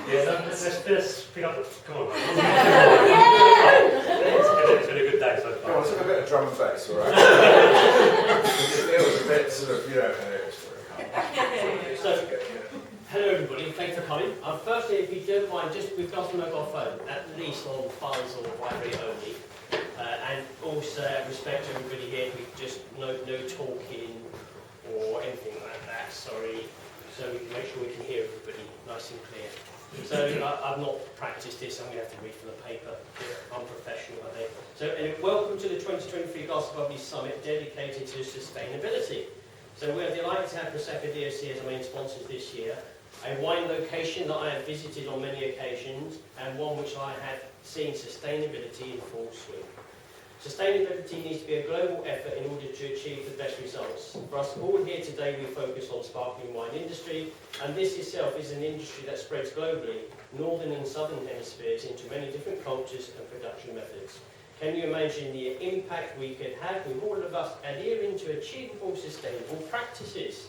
Yeah, let's pick up. Come on. It's been a good day so far. Come on, let's have a bit of drum and bass, all right? It was a bit sort of, So, hello everybody, thanks for coming. Firstly, if you don't mind, just with got a mobile phone, at least on buzz or vibrate only. And also, respect to everybody here, we just no talking or anything like that, sorry. So we can make sure we can hear everybody nice and clear. So I've not practiced this, I'm going to have to read from the paper. Unprofessional, I think. So welcome to the 2023 Bubbly Summit dedicated to sustainability. So we're delighted to have Prosecco DOC as our main sponsors this year. A wine location that I have visited on many occasions and one which I have seen sustainability in full swing. Sustainability needs to be a global effort in order to achieve the best results. For us all here today, we focus on sparkling wine industry, and this itself is an industry that spreads globally, northern and southern hemispheres, into many different cultures and production methods. Can you imagine the impact we could have with all of us adhering to achievable sustainable practices?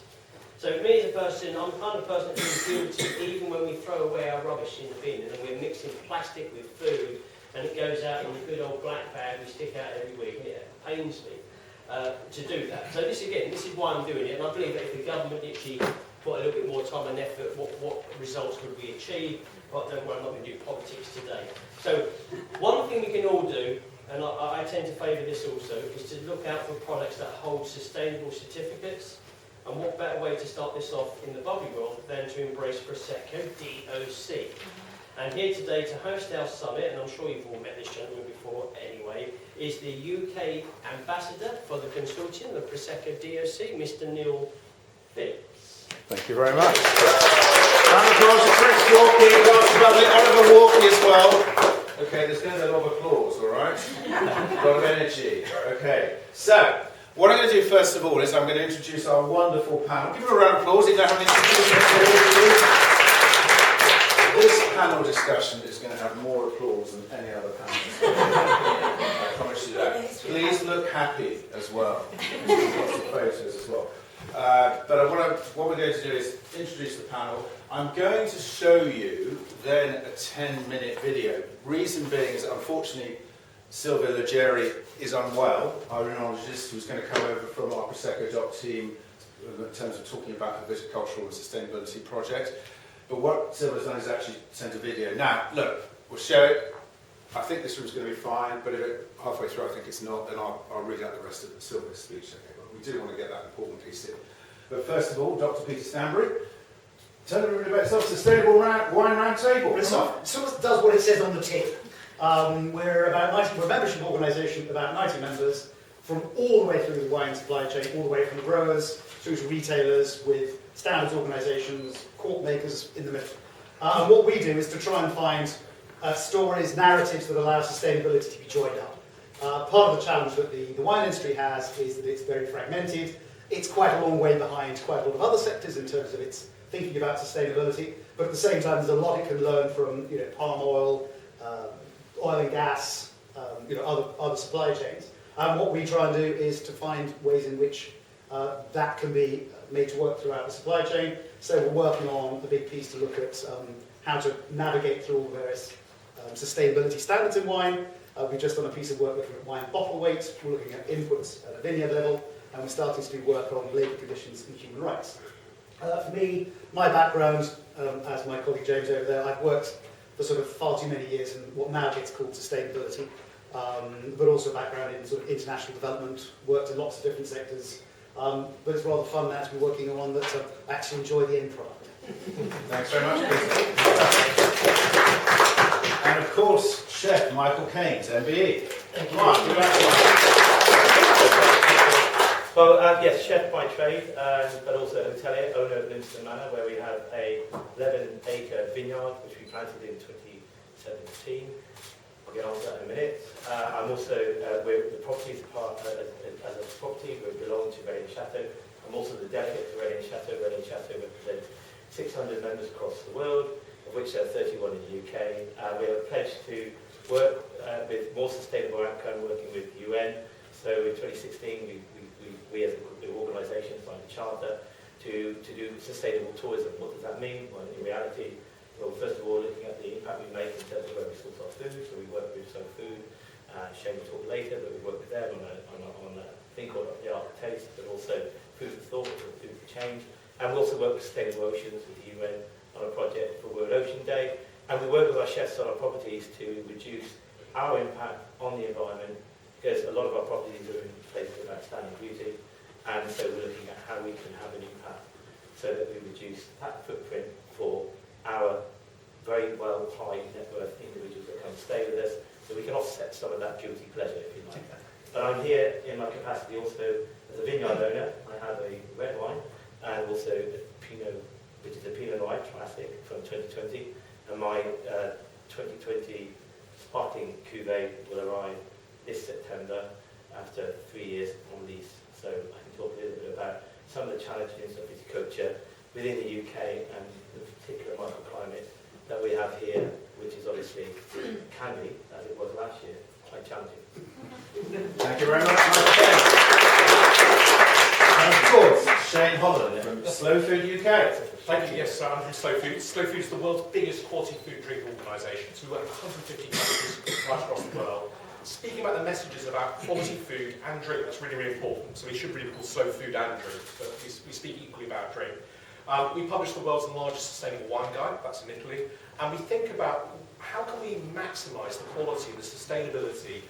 So me as a person, I'm the kind of person that feels guilty even when we throw away our rubbish in the bin and we're mixing plastic with food and it goes out in the good old black bag we stick out every week. It pains me to do that. So this is why I'm doing it, and I believe that if the government actually put a little bit more time and effort, what results would we achieve? But don't worry, I'm not going to do politics today. So one thing we can all do, and I tend to favour this also, is to look out for products that hold sustainable certificates. And what better way to start this off in the bubbly world than to embrace Prosecco DOC. And here today to host our summit, and I'm sure you've all met this gentleman before anyway, is the UK Ambassador for the consortium of Prosecco DOC, Mr. Neil Phillips. Thank you very much. And of course, Chris Walkie, Bubbly, Oliver Walkie as well. Okay, there's going to be a lot of applause, all right? A lot of energy. Okay, so what I'm going to do first of all is I'm going to introduce our wonderful panel. Give them a round of applause if they haven't introduced them. This panel discussion is going to have more applause than any other panel discussion. I promise you that. Please look happy as well. Lots of photos as well. But what we're going to do is introduce the panel. I'm going to show you then a 10-minute video. Reason being is that unfortunately Silvia Liggieri is unwell, our rhinologist who's going to come over from our Prosecco Doc team in terms of talking about her viticultural and sustainability project. But what Silvia's done is actually sent a video. Now, look, we'll show it. I think this room's going to be fine, but if it halfway through I think it's not, then I'll read out the rest of Silvia's speech. Okay, well, we do want to get that important piece in. But first of all, Dr. Peter Stanbury, tell everybody about yourself. Sustainable Wine Roundtable. It sort of does what it says on the tip. We're a membership organisation, about 90 members, from all the way through the wine supply chain, all the way from the growers through to retailers, with standards organisations, cork makers in the middle. And what we do is to try and find stories, narratives that allow sustainability to be joined up. Part of the challenge that the wine industry has is that it's very fragmented. It's quite a long way behind quite a lot of other sectors in terms of its thinking about sustainability, but at the same time there's a lot it can learn from palm oil, oil and gas, other supply chains. And what we try and do is to find ways in which that can be made to work throughout the supply chain. So we're working on a big piece to look at how to navigate through all the various sustainability standards in wine. We've just done a piece of work looking at wine bottle weight. We're looking at inputs at a vineyard level, and we're starting to do work on labour conditions and human rights. For me, my background, as my colleague James over there, I've worked for sort of far too many years in what now gets called sustainability, but also a background in sort of international development, worked in lots of different sectors, but it's rather fun now to be working on one that I actually enjoy the end product. Thanks very much, Peter. And of course, Chef Michael Caines MBE. Thank you. Well, yes, chef by trade, but also hotelier, owner of Livingston Manor, where we have a 11-acre vineyard, which we planted in 2017. I'll get on to that in a minute. I'm also, the property as a property, we belong to Reading Chateau. I'm also the delegate to Reading Chateau. Reading Chateau represents 600 members across the world, of which there are 31 in the UK. We have a pledge to work with more sustainable outcome, working with the UN. So in 2016, we as an organisation signed a charter to do sustainable tourism. What does that mean? Well, in reality, Well, first of all, looking at the impact we make in terms of where we source our food. So we work with Slow Food. Shane will talk later, but we work with them on a thing called The Art of Taste, but also Food for Thought, or Food for Change. And we also work with Sustainable Oceans, with the UN, on a project for World Ocean Day. And we work with our chefs on our properties to reduce our impact on the environment, because a lot of our properties are in places of outstanding beauty, and so we're looking at how we can have an impact so that we reduce that footprint for our very well high net worth individuals that come stay with us, so we can offset some of that guilty pleasure, if you like. But I'm here in my capacity also as a vineyard owner. I have a red wine and also a Pinot, which is a Pinot Noir classic from 2020, and my 2020 sparkling cuvee will arrive this September after 3 years on lease. So I can talk a little bit about some of the challenges of viticulture within the UK and the particular microclimate that we have here, which is obviously, can be, as it was last year, quite challenging. Thank you very much, Michael Caines. And of course, Shane Holland from Slow Food UK. Thank you. Yes, I'm from Slow Food. Slow Food is the world's biggest quality food drink organisation. So we work in 150 countries right across the world. Speaking about the messages about quality food and drink, that's really, really important. So we should really be called Slow Food and Drink, but we speak equally about drink. We publish the world's largest sustainable wine guide, that's in Italy, and we think about how can we maximise the quality, the sustainability,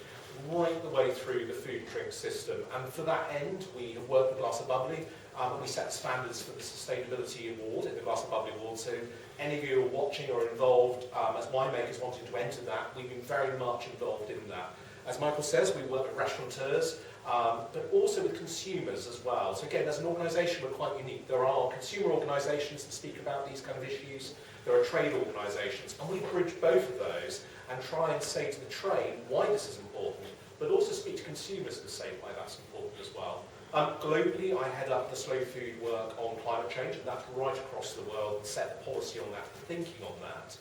right the way through the food and drink system. And for that end, we have worked with Glass of Bubbly, and we set the standards for the Sustainability Award, in the Glass of Bubbly Award. So any of you who are watching or involved as winemakers wanting to enter that, we've been very much involved in that. As Michael says, we work with restaurateurs, but also with consumers as well. So again, as an organisation, we're quite unique. There are consumer organisations that speak about these kind of issues. There are trade organisations, and we bridge both of those and try and say to the trade why this is important, but also speak to consumers and say why that's important as well. Globally, I head up the Slow Food work on climate change, and that's right across the world, and set policy on that, thinking on that.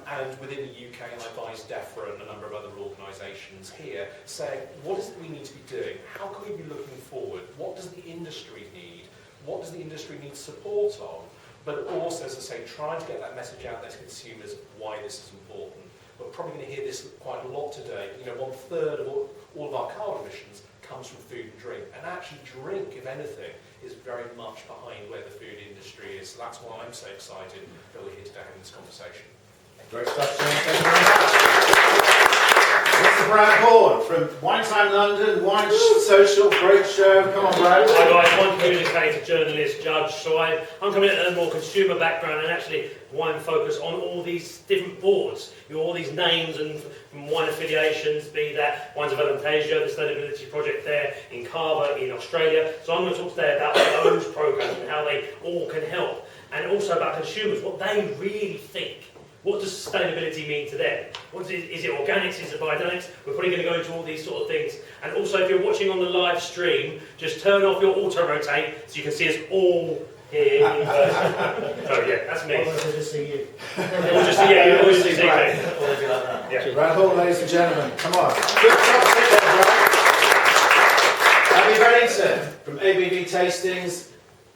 And within the UK, I advise DEFRA and a number of other organisations here, saying, what is it we need to be doing? How can we be looking forward? What does the industry need? What does the industry need support on? But also, as I say, trying to get that message out there to consumers why this is important. We're probably going to hear this quite a lot today. You know, 1/3 of all of our carbon emissions comes from food and drink. And actually drink, if anything, is very much behind where the food industry is. So that's why I'm so excited that we're here today having this conversation. Great stuff, Shane. Thank you very much. Mr. Brad Horne from Wine Time London, Wine Social, great show. Come on, Brad. Hi guys, I'm communicator, journalist, judge, so I'm coming at a more consumer background and actually wine focus on all these different boards, all these names and wine affiliations, be that Wines of Alentejo, the sustainability project there in Carver in Australia. So I'm going to talk today about those programs and how they all can help, and also about consumers, what they really think. What does sustainability mean to them? Is it organics? Is it biodynamics? We're probably going to go into all these sort of things. And also, if you're watching on the live stream, just turn off your auto-rotate so you can see us all here in person. Oh yeah, that's me. Or they just see you. Or just see you, always see me. Yeah. Brad Horne, ladies and gentlemen, come on. Good job, sit there, Brad. Abbie Bennington from ABV Tastings,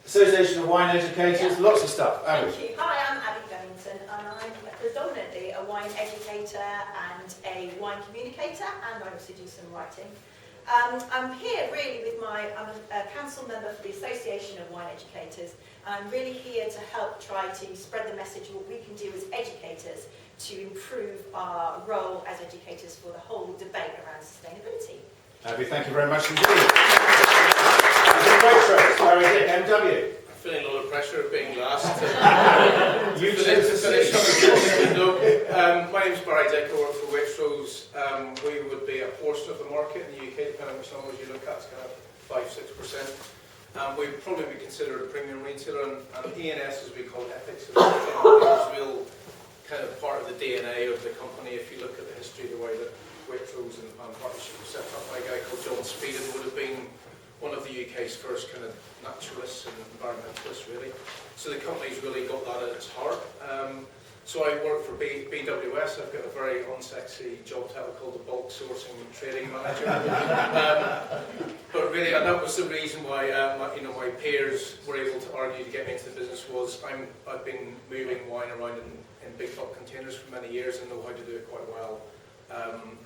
Association of Wine Educators, lots of stuff. Abbie. Thank you. Hi, I'm Abbie Bennington, and I'm predominantly a wine educator and a wine communicator, and I also do some writing. I'm here really with I'm a council member for the Association of Wine Educators, and I'm really here to help try to spread the message of what we can do as educators to improve our role as educators for the whole debate around sustainability. Abbie, thank you very much indeed. MW. Feeling a lot of pressure of being last. You to finish up. My name's Barry Dick. I work for Waitrose. We would be a portion of the market in the UK, depending on which numbers you look at. It's kind of 5-6%. We'd probably be considered a premium retailer, and E&S, as we call it, ethics, is real kind of part of the DNA of the company. If you look at the history, the way that Waitrose and partnership was set up by a guy called John Speedon, would have been one of the UK's first kind of naturalists and environmentalists, really. So the company's really got that at its heart. So I work for BWS. I've got a very unsexy job title called the Bulk Sourcing Trading Manager. But really, and that was the reason why my peers were able to argue to get me into the business. Was I've been moving wine around in big top containers for many years and know how to do it quite well.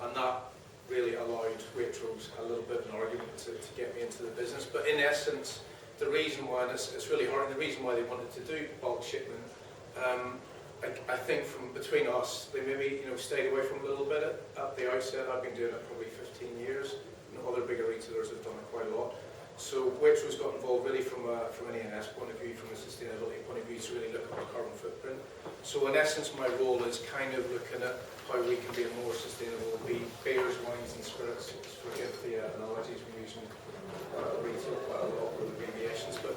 And that really allowed Waitrose a little bit of an argument to get me into the business. But in essence, the reason why, and it's really hard, and the reason why they wanted to do bulk shipment, I think from between us, they maybe stayed away from it a little bit at the outset. I've been doing it probably 15 years. Other bigger retailers have done it quite a lot. So Waitrose got involved really from an E&S point of view, from a sustainability point of view, to really look at the carbon footprint. So in essence, my role is kind of looking at how we can be a more sustainable, beers, wines and spirits. Forget the analogies we're using retail quite a lot with abbreviations. But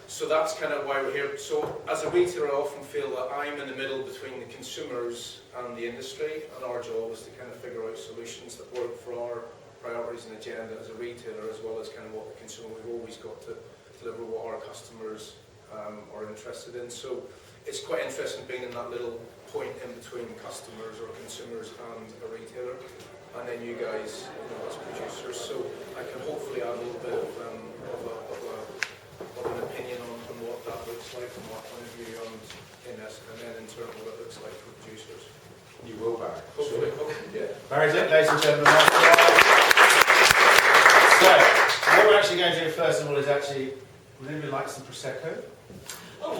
so that's kind of why we're here. So as a retailer, I often feel that I'm in the middle between the consumers and the industry, and our job is to kind of figure out solutions that work for our priorities and agenda as a retailer, as well as kind of what the consumer. We've always got to deliver what our customers are interested in. So it's quite interesting being in that little point in between customers or consumers and a retailer, and then you guys as producers. So I can hopefully add a little bit of an opinion on what that looks like from our point of view, and then in turn what it looks like for producers. You will, Barry. Hopefully, yeah. Barry's it, ladies and gentlemen. So, what we're actually going to do first of all is actually, would anybody like some Prosecco? Oh,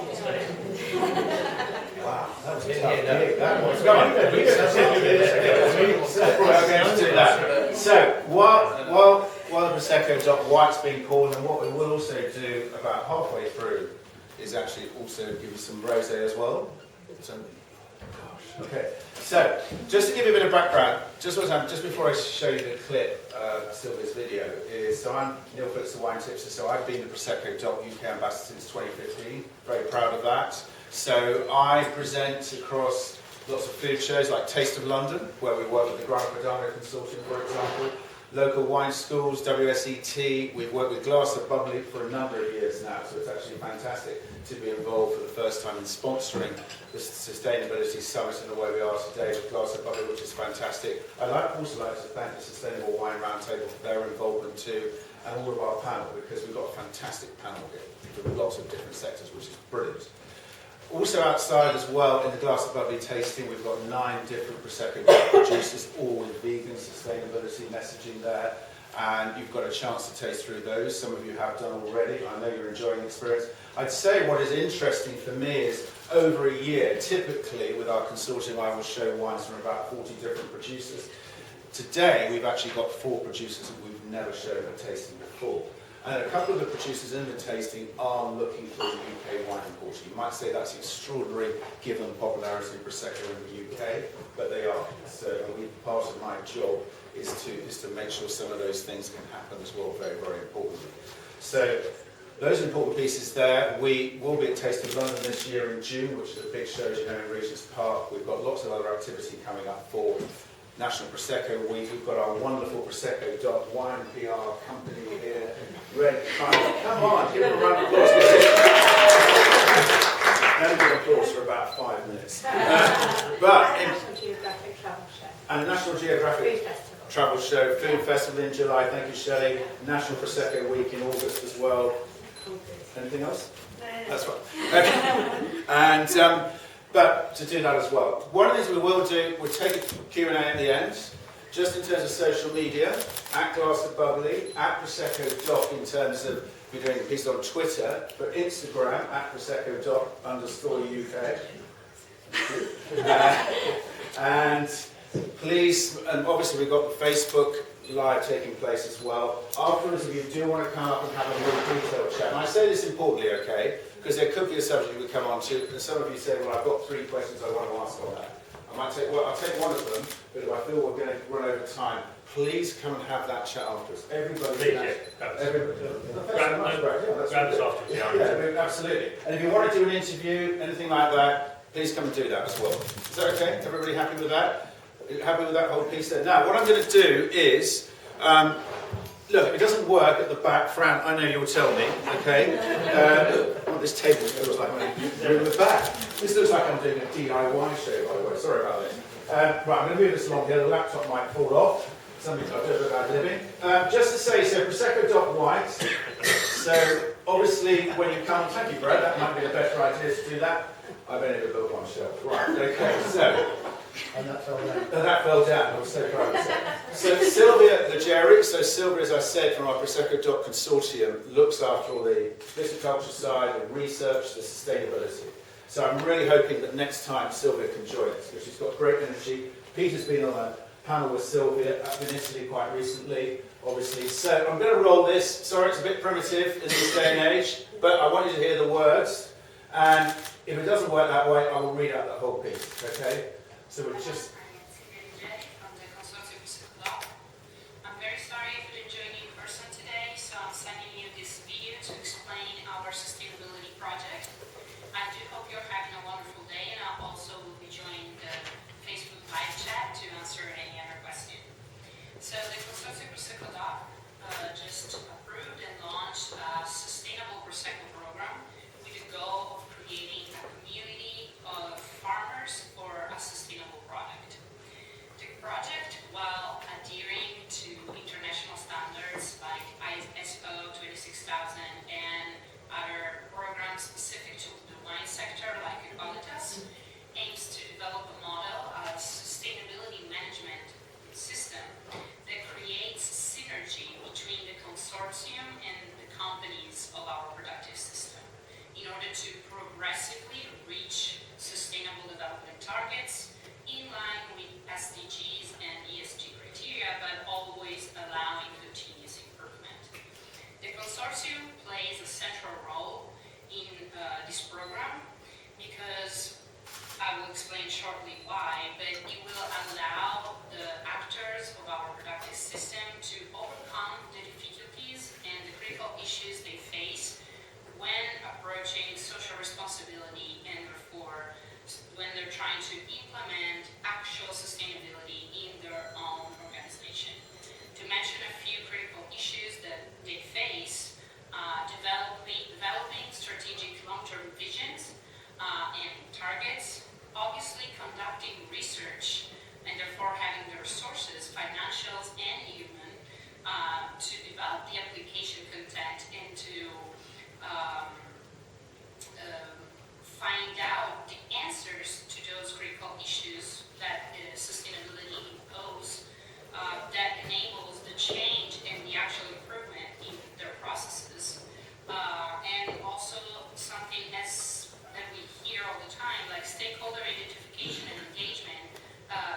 wow, that was tough. That was. Come on. We're going to do that. So, while the Prosecco White's being poured, and what we will also do about halfway through is actually also give you some rosé as well. Okay, so just to give you a bit of background, just before I show you the clip of Silvia's video, so I'm Neil Phillips, the wine tipster, so I've been the Prosecco UK ambassador since 2015, very proud of that. So I present across lots of food shows like Taste of London, where we work with the Grana Padano Consortium, for example, local wine schools, WSET. We've worked with Glass of Bubbly for a number of years now, so it's actually fantastic to be involved for the first time in sponsoring the Sustainability Summit in the way we are today with Glass of Bubbly, which is fantastic. I'd also like to thank the Sustainable Wine Roundtable for their involvement too, and all of our panel, because we've got a fantastic panel here with lots of different sectors, which is brilliant. Also outside as well, in the Glass of Bubbly tasting, we've got 9 different Prosecco producers, all with vegan sustainability messaging there, and you've got a chance to taste through those. Some of you have done already. I know you're enjoying the experience. I'd say what is interesting for me is over a year, typically with our consortium, I will show wines from about 40 different producers. Today, we've actually got 4 producers that we've never shown a tasting before. And a couple of the producers in the tasting are looking for a UK wine importer. You might say that's extraordinary given the popularity of Prosecco in the UK, but they are. So part of my job is to make sure some of those things can happen as well, very, very importantly. So those important pieces there. We will be at Taste of London this year in June, which is a big show, as you know, in Regent's Park. We've got lots of other activity coming up for National Prosecco Week. We've got our wonderful Prosecco wine PR company here. Red, come on, give them a round of applause. Only give applause for about 5 minutes. National Geographic Travel Show. And the National Geographic Food Festival. Travel Show, Food Festival in July, thank you Shelley. National Prosecco Week in August as well. Anything else? No. That's right. Okay. And, but to do that as well. One of the things we will do, we'll take a Q&A at the end. Just in terms of social media, at Glass of Bubbly, at Prosecco Doc in terms of, we're doing a piece on Twitter, but Instagram, at Prosecco Doc_UK. And please, and obviously we've got the Facebook Live taking place as well. Afterwards, if you do want to come up and have a more detailed chat, and I say this importantly, okay, because there could be a subject we come on to, and some of you say, well, I've got 3 questions I want to ask on that. I'll take one of them, but if I feel we're going to run over time, please come and have that chat afterwards. Everybody can absolutely. And if you want to do an interview, anything like that, please come and do that as well. Is that okay? Everybody happy with that? Happy with that whole piece there? Now, what I'm going to do is, look, it doesn't work at the back. Fran, I know you'll tell me, okay? This table feels like I'm in the back. This looks like I'm doing a DIY show, by the way. Sorry about this. Right, I'm going to move this along here. The laptop might fall off. Something I've heard about living. Just to say, so Prosecco Doc White. So obviously, when you come, thank you, Brad. That might be the better idea to do that. I've only ever built one shelf. Right, okay, so. And that fell down. And that fell down, I was so proud of myself. So Silvia Liggieri, so Silvia, as I said, from our Prosecco Consortium, looks after all the viticulture side, the research, the sustainability. So I'm really hoping that next time Silvia can join us, because she's got great energy. Peter's been on a panel with Silvia up in Italy quite recently, obviously. So I'm going to roll this. Sorry, it's a bit primitive in this day and age, but I want you to hear the words. And if it doesn't work that way, I will read out the whole piece, okay? So we're just... From the Consortium Prosecco. I'm very sorry I couldn't join you in person today, so I'm sending you this video to explain our sustainability project. I do hope you're having a wonderful day, and I also will be joining the Facebook live chat to answer any other question. So the Consortium Prosecco just approved and launched a sustainable Prosecco program with the goal of creating a community of farmers for a sustainable product. The project, while adhering to international standards like ISO 26000 and other programs specific to the wine sector like Qualitas, aims to develop a model of sustainability management system that creates synergy between the consortium and the companies of our productive system in order to progressively reach sustainable development targets in line with SDGs and ESG criteria, but always allowing continuous improvement. The consortium plays a central role in this program because I will explain shortly why, but it will allow the actors of our productive system to overcome the difficulties and the critical issues they face when approaching social responsibility and therefore when they're trying to implement actual sustainability in their own organization. To mention a few critical issues that they face, developing strategic long-term visions and targets, obviously conducting research and therefore having the resources, financials and human, to develop the application content and to find out the answers to those critical issues that sustainability imposes that enables the change and the actual improvement in their processes. And also something that we hear all the time, like stakeholder identification and engagement,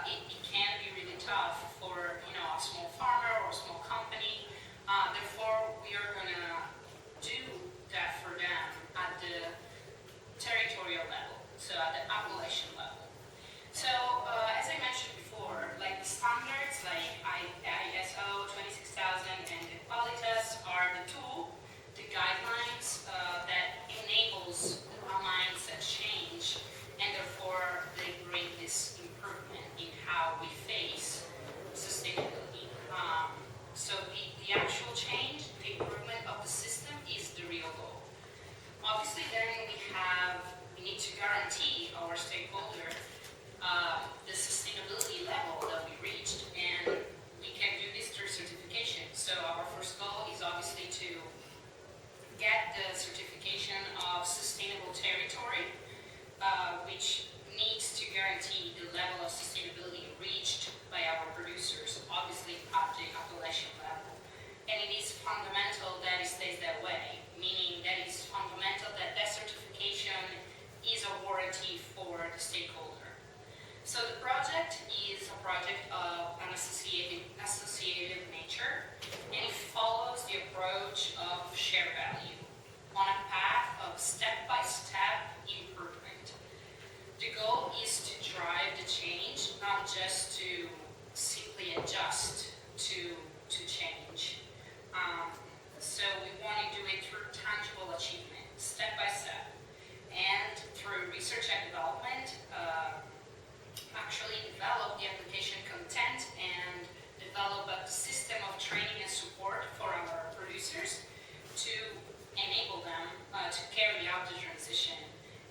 it can be really tough for a small farmer or a small company. Therefore, we are going to do that for them at the territorial level, so at the appellation level. So, as I mentioned before, like the standards like ISO 26000 and the Qualitas are the tool, the guidelines that enables a mindset change, and therefore they bring this improvement in how we face sustainability. So the actual change, the improvement of the system is the real goal. Obviously, then we need to guarantee our stakeholder the sustainability level that we reached, and we can do this through certification. So our first goal is obviously to get the certification of sustainable territory, which needs to guarantee the level of sustainability reached by our producers, obviously at the appellation level. And it is fundamental that it stays that way, meaning that it's fundamental that that certification is a warranty for the stakeholder. So the project is a project of an associative nature, and it follows the approach of shared value on a path of step-by-step improvement. The goal is to drive the change, not just to simply adjust to change. So we want to do it through tangible achievement, step by step, and through research and development, actually develop the application content and develop a system of training and support for our producers to enable them to carry out the transition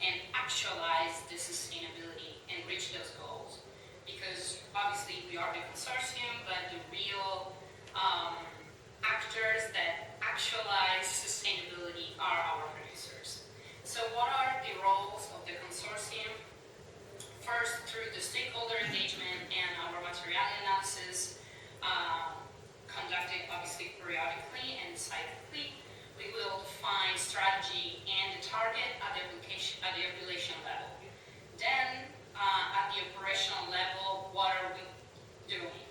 and actualize the sustainability and reach those goals. Because obviously we are the consortium, but the real actors that actualize sustainability are our producers. So what are the roles of the consortium? First, through the stakeholder engagement and our materiality analysis, conducted obviously periodically and cyclically, we will define strategy and the target at the application level. Then, at the operational level, what are we doing?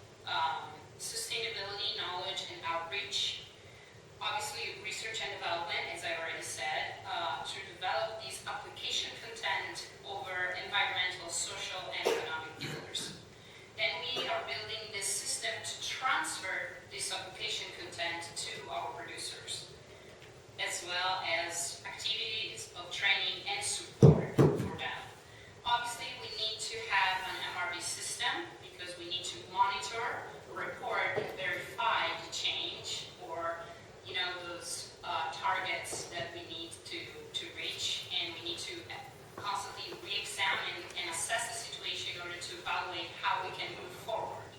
Sustainability, knowledge, and outreach. Obviously, research and development, as I already said, to develop these application content over environmental, social, and economic pillars. Then we are building this system to transfer this application content to our producers, as well as activities of training and support for them. Obviously, we need to have an MRV system because we need to monitor, report, and verify the change or those targets that we need to reach, and we need to constantly re-examine and assess the situation in order to evaluate how we can move forward.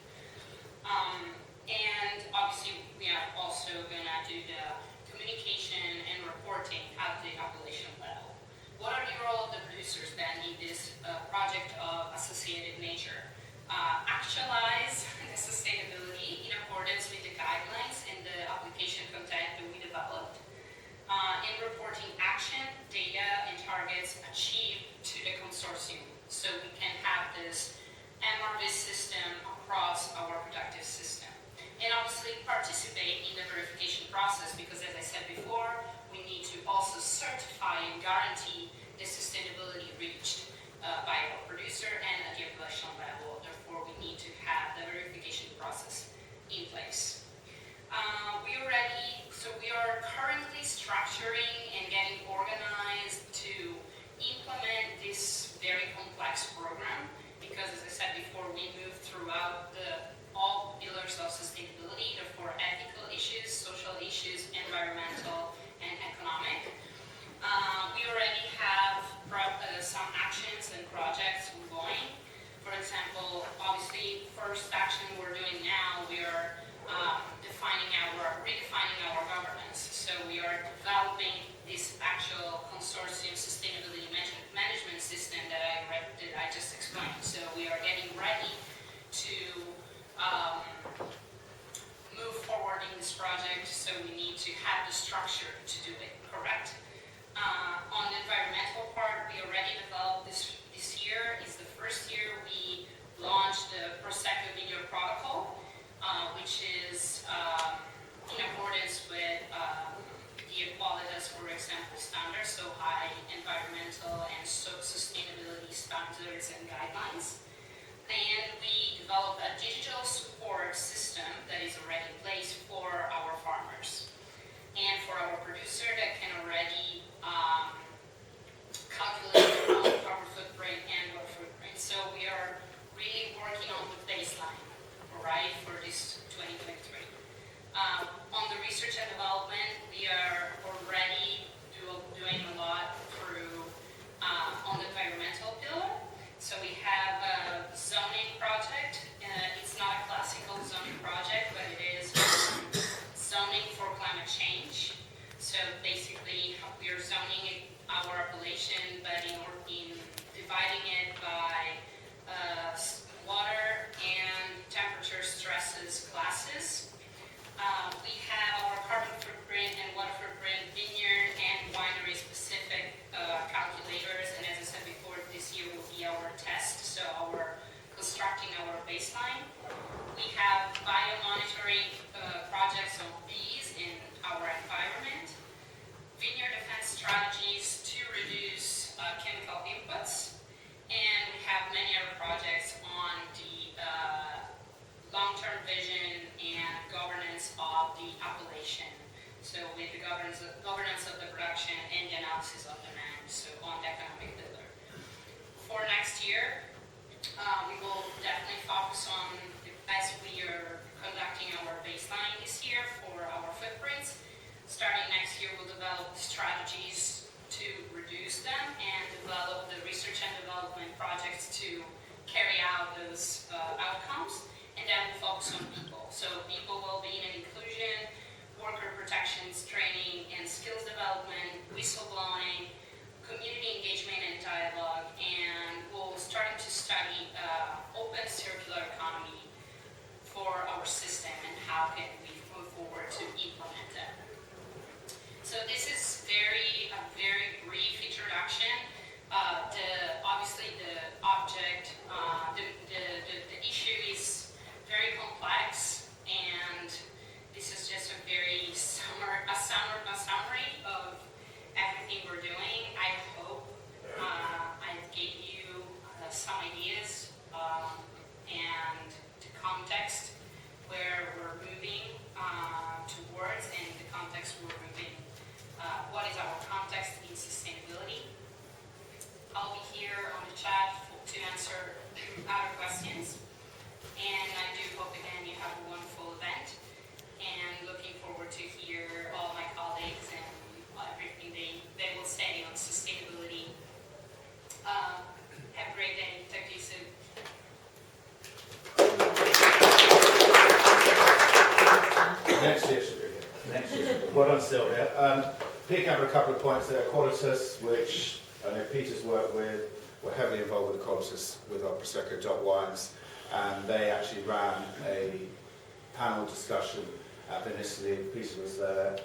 And obviously, we are also going to do the communication and reporting at the appellation level. What are the role of the producers then in this project of associated nature? Actualize the sustainability in accordance with the guidelines and the application content that we developed. In reporting action, data, and targets achieved to the consortium, so we can have this MRV system across our productive system. And obviously participate in the verification process because, as I said before, we need to also certify and guarantee the sustainability reached by our producer and at the operational level. Therefore, we need to have the verification process in place. We are currently structuring and getting organized to implement this very complex program because, as I said before, we move throughout all pillars of sustainability, therefore ethical issues, social issues, environmental, and economic. We already have some actions and projects ongoing. For example, obviously, first action we're doing now, we are redefining our governance. So we are developing this actual consortium sustainability management system that I just explained. So we are getting ready to move forward in this project. So we need to have the structure to do it, correct? On the environmental part, we already developed this year. It's the first year we launched the Prosecco Video Protocol, which is in accordance with the Equalitas, for example, standards, so high environmental and sustainability standards and guidelines. And we developed a digital support system that is already in place for our farmers and for our producer that can already calculate their own carbon footprint and water footprint. So we are really working on the baseline, right, for this 2023. On the research and development, we are already doing a lot through on the environmental pillar. So we have a zoning project. It's not a classical zoning project, but it is zoning for climate change. So basically, we are zoning our appellation, but in dividing it by water and temperature stresses classes. We have our carbon footprint and water footprint, vineyard and winery specific calculators, and as I said before, this year will be our test, so constructing our baseline. We have biomonitoring projects on bees in our environment, vineyard defense strategies to reduce chemical inputs, and we have many other projects on the long-term vision and governance of the appellation. So with the governance of the production and the analysis of demand, so on the economic pillar. For next year, we will definitely focus on, as we are conducting our baseline this year for our footprints, starting next year we'll develop strategies to reduce them and develop the research and development projects to carry out those outcomes. And then we'll focus on people. So people well-being and inclusion, worker protections, training and skills development, whistleblowing, community engagement and dialogue, and we're starting to study open circular economy for our system and how can we move forward to implement it. So this is a very brief introduction. Obviously the object, the issue is very complex, and this is just a very summary of everything we're doing. I hope I gave you some ideas and the context where we're moving towards, and the context we're moving. What is our context in sustainability? I'll be here on the chat to answer other questions, and I do hope again you have a wonderful event, and looking forward to hear all my colleagues and everything they will say on sustainability. Have a great day. Talk to you soon. Next year should be good. Next year. Well done, Silvia. Picking up a couple of points there. Qualitas, which I know Peter's worked with, we're heavily involved with Qualitas with our Prosecco Dot Wines, and they actually ran a panel discussion at Italy. Peter was there,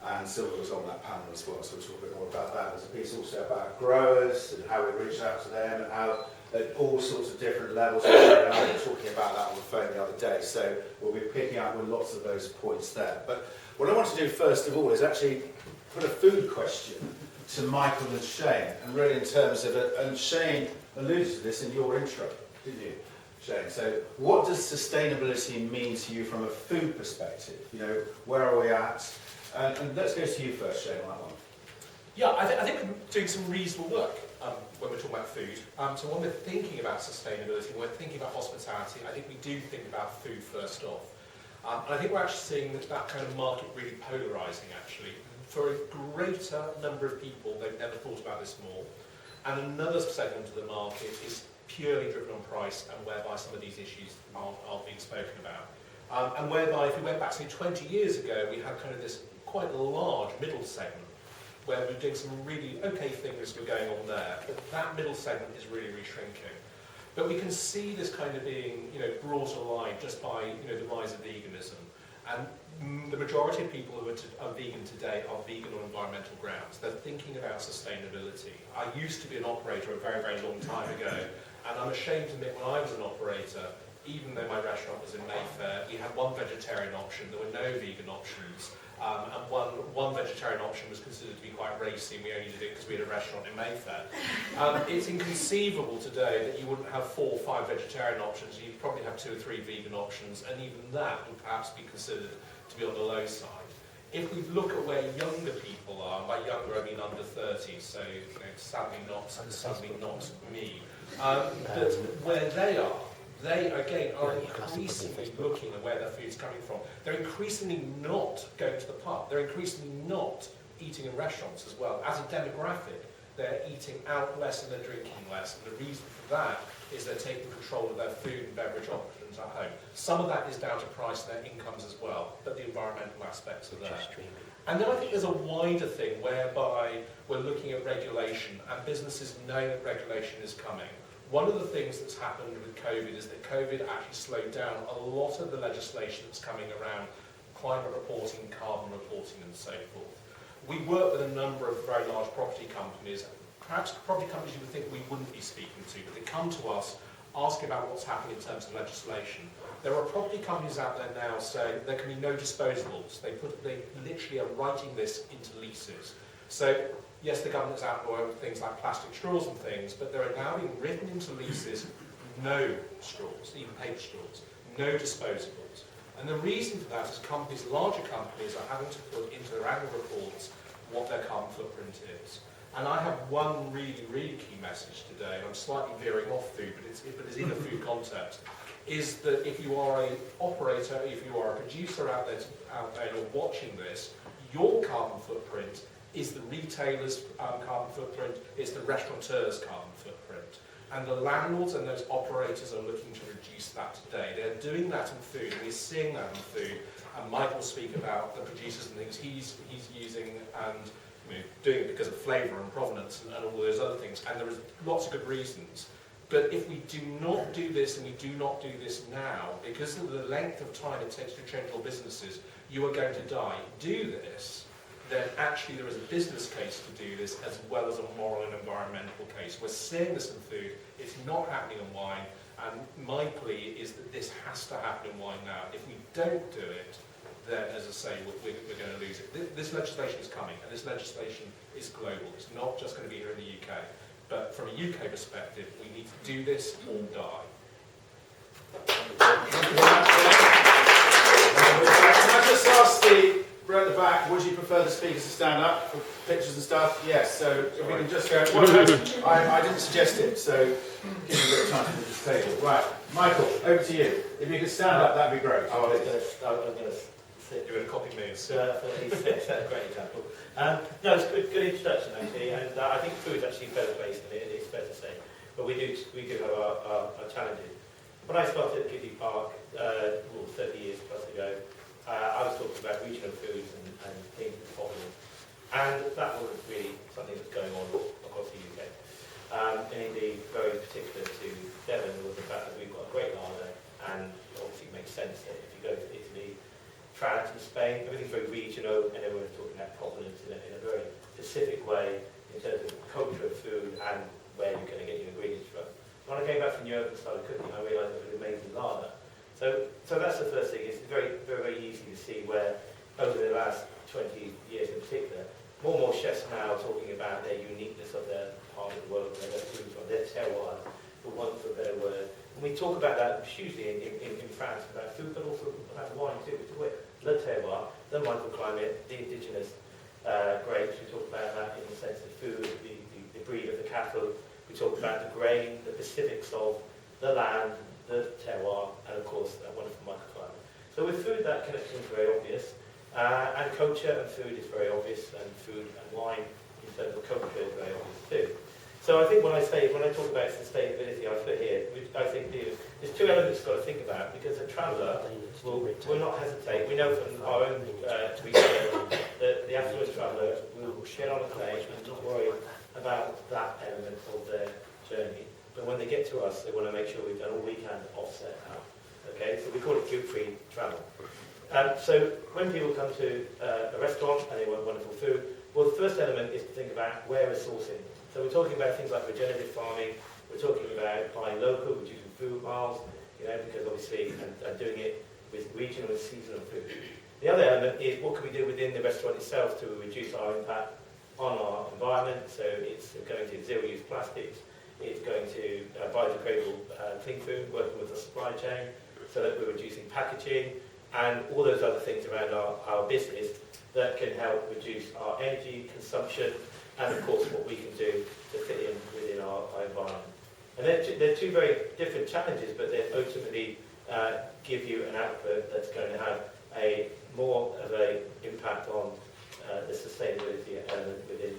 and Silvia was on that panel as well, so we'll talk a bit more about that. There's a piece also about growers and how we reach out to them, and how at all sorts of different levels. We were talking about that on the phone the other day, so we'll be picking up with lots of those points there. But what I want to do first of all is actually put a food question to Michael and Shane, and really in terms of it, and Shane alluded to this in your intro, didn't you, Shane? So what does sustainability mean to you from a food perspective? You know, where are we at? And let's go to you first, Shane, on that one. Yeah, I think we're doing some reasonable work when we're talking about food. So when we're thinking about sustainability, when we're thinking about hospitality, I think we do think about food first off. And I think we're actually seeing that kind of market really polarising, actually. For a greater number of people, they've never thought about this more. And another segment of the market is purely driven on price, and whereby some of these issues aren't being spoken about. And whereby, if we went back to 20 years ago, we had kind of this quite large middle segment, where we're doing some really okay things were going on there, but that middle segment is really shrinking. But we can see this kind of being, brought alive just by, the rise of veganism. And the majority of people who are vegan today are vegan on environmental grounds. They're thinking about sustainability. I used to be an operator a very, very long time ago, and I'm ashamed to admit when I was an operator, even though my restaurant was in Mayfair, we had one vegetarian option, there were no vegan options. And one vegetarian option was considered to be quite racy, and we only did it because we had a restaurant in Mayfair. It's inconceivable today that you wouldn't have 4 or 5 vegetarian options, you'd probably have 2 or 3 vegan options, and even that would perhaps be considered to be on the low side. If we look at where younger people are, by younger I mean under 30, so sadly not me, but where they are, they, again, are increasingly looking at where their food's coming from. They're increasingly not going to the pub. They're increasingly not eating in restaurants as well. As a demographic, they're eating out less and they're drinking less. And the reason for that is they're taking control of their food and beverage options at home. Some of that is down to price and their incomes as well, but the environmental aspects are there. And then I think there's a wider thing whereby we're looking at regulation, and businesses know that regulation is coming. One of the things that's happened with COVID is that COVID actually slowed down a lot of the legislation that's coming around climate reporting, carbon reporting and so forth. We work with a number of very large property companies, perhaps property companies you would think we wouldn't be speaking to, but they come to us asking about what's happening in terms of legislation. There are property companies out there now saying there can be no disposables. They literally are writing this into leases. So yes, the government's out there with things like plastic straws and things, but there are now being written into leases no straws, even paper straws, no disposables. And the reason for that is companies, larger companies, are having to put into their annual reports what their carbon footprint is. And I have one really, really key message today, and I'm slightly veering off food, but it's in a food context, is that if you are an operator, if you are a producer out there and you're watching this, your carbon footprint is the retailer's carbon footprint, it's the restaurateur's carbon footprint. And the landlords and those operators are looking to reduce that today. They're doing that in food, and we're seeing that in food. And Mike will speak about the producers and things he's using and doing it because of flavour and provenance and all those other things, and there is lots of good reasons. But if we do not do this, and we do not do this now, because of the length of time it takes to change your businesses, you are going to die. Do this, then actually there is a business case to do this, as well as a moral and environmental case. We're seeing this in food, it's not happening in wine, and my plea is that this has to happen in wine now. If we don't do it, then, as I say, we're going to lose it. This legislation is coming, and this legislation is global. It's not just going to be here in the UK. But from a UK perspective, we need to do this or die. Thank you very much. Can I just ask the row at the back, would you prefer the speakers to stand up for pictures and stuff? Yes, so if we can just go. I didn't suggest it, so give me a bit of time to move this table. Right, Michael, over to you. If you could stand up, that'd be great. I'm going to sit. You're going to copy me. That's a great example. No, it's a good introduction actually, and I think food's actually better placed than it is fair to say. But we do have our challenges. When I started at Giddy Park 30 years plus ago, I was talking about regional foods and things that are popular. And that wasn't really something that's going on across the UK. And indeed, very particular to Devon was the fact that we've got a great larder, and obviously it makes sense that if you go to Italy, France and Spain, everything's very regional, and everyone's talking about provenance in a very specific way in terms of culture of food and where you're going to get your ingredients from. When I came back from Europe and started cooking, I realised it was an amazing larder. So that's the first thing. It's very, very, very easy to see where, over the last 20 years in particular, more and more chefs now are talking about their uniqueness of their part of the world, where their food from, their terroir, for want of a better word. And we talk about that hugely in France, about food, but also about wine too. The terroir, the microclimate, the indigenous grapes. We talk about that in the sense of food, the breed of the cattle. We talk about the grain, the specifics of the land, the terroir, and of course a wonderful microclimate. So with food, that connection is very obvious, and culture and food is very obvious, and food and wine in terms of culture is very obvious too. So I think when I talk about sustainability, I put here, I think there's two elements you've got to think about, because a traveller will not hesitate. We know from our own research that the affluent traveller will get on a plane and not worry about that element of their journey. But when they get to us, they want to make sure we've done all we can to offset that. Okay, so we call it guilt-free travel. So when people come to a restaurant and they want wonderful food, well, the first element is to think about where is sourcing. So we're talking about things like regenerative farming. We're talking about buying local, reducing food miles, because obviously, and doing it with regional and seasonal food. The other element is what can we do within the restaurant itself to reduce our impact on our environment. So it's going to zero-use plastics. It's going to biodegradable clean food, working with the supply chain so that we're reducing packaging and all those other things around our business that can help reduce our energy consumption and, of course, what we can do to fit in within our environment. And they're two very different challenges, but they ultimately give you an output that's going to have a more of an impact on the sustainability element within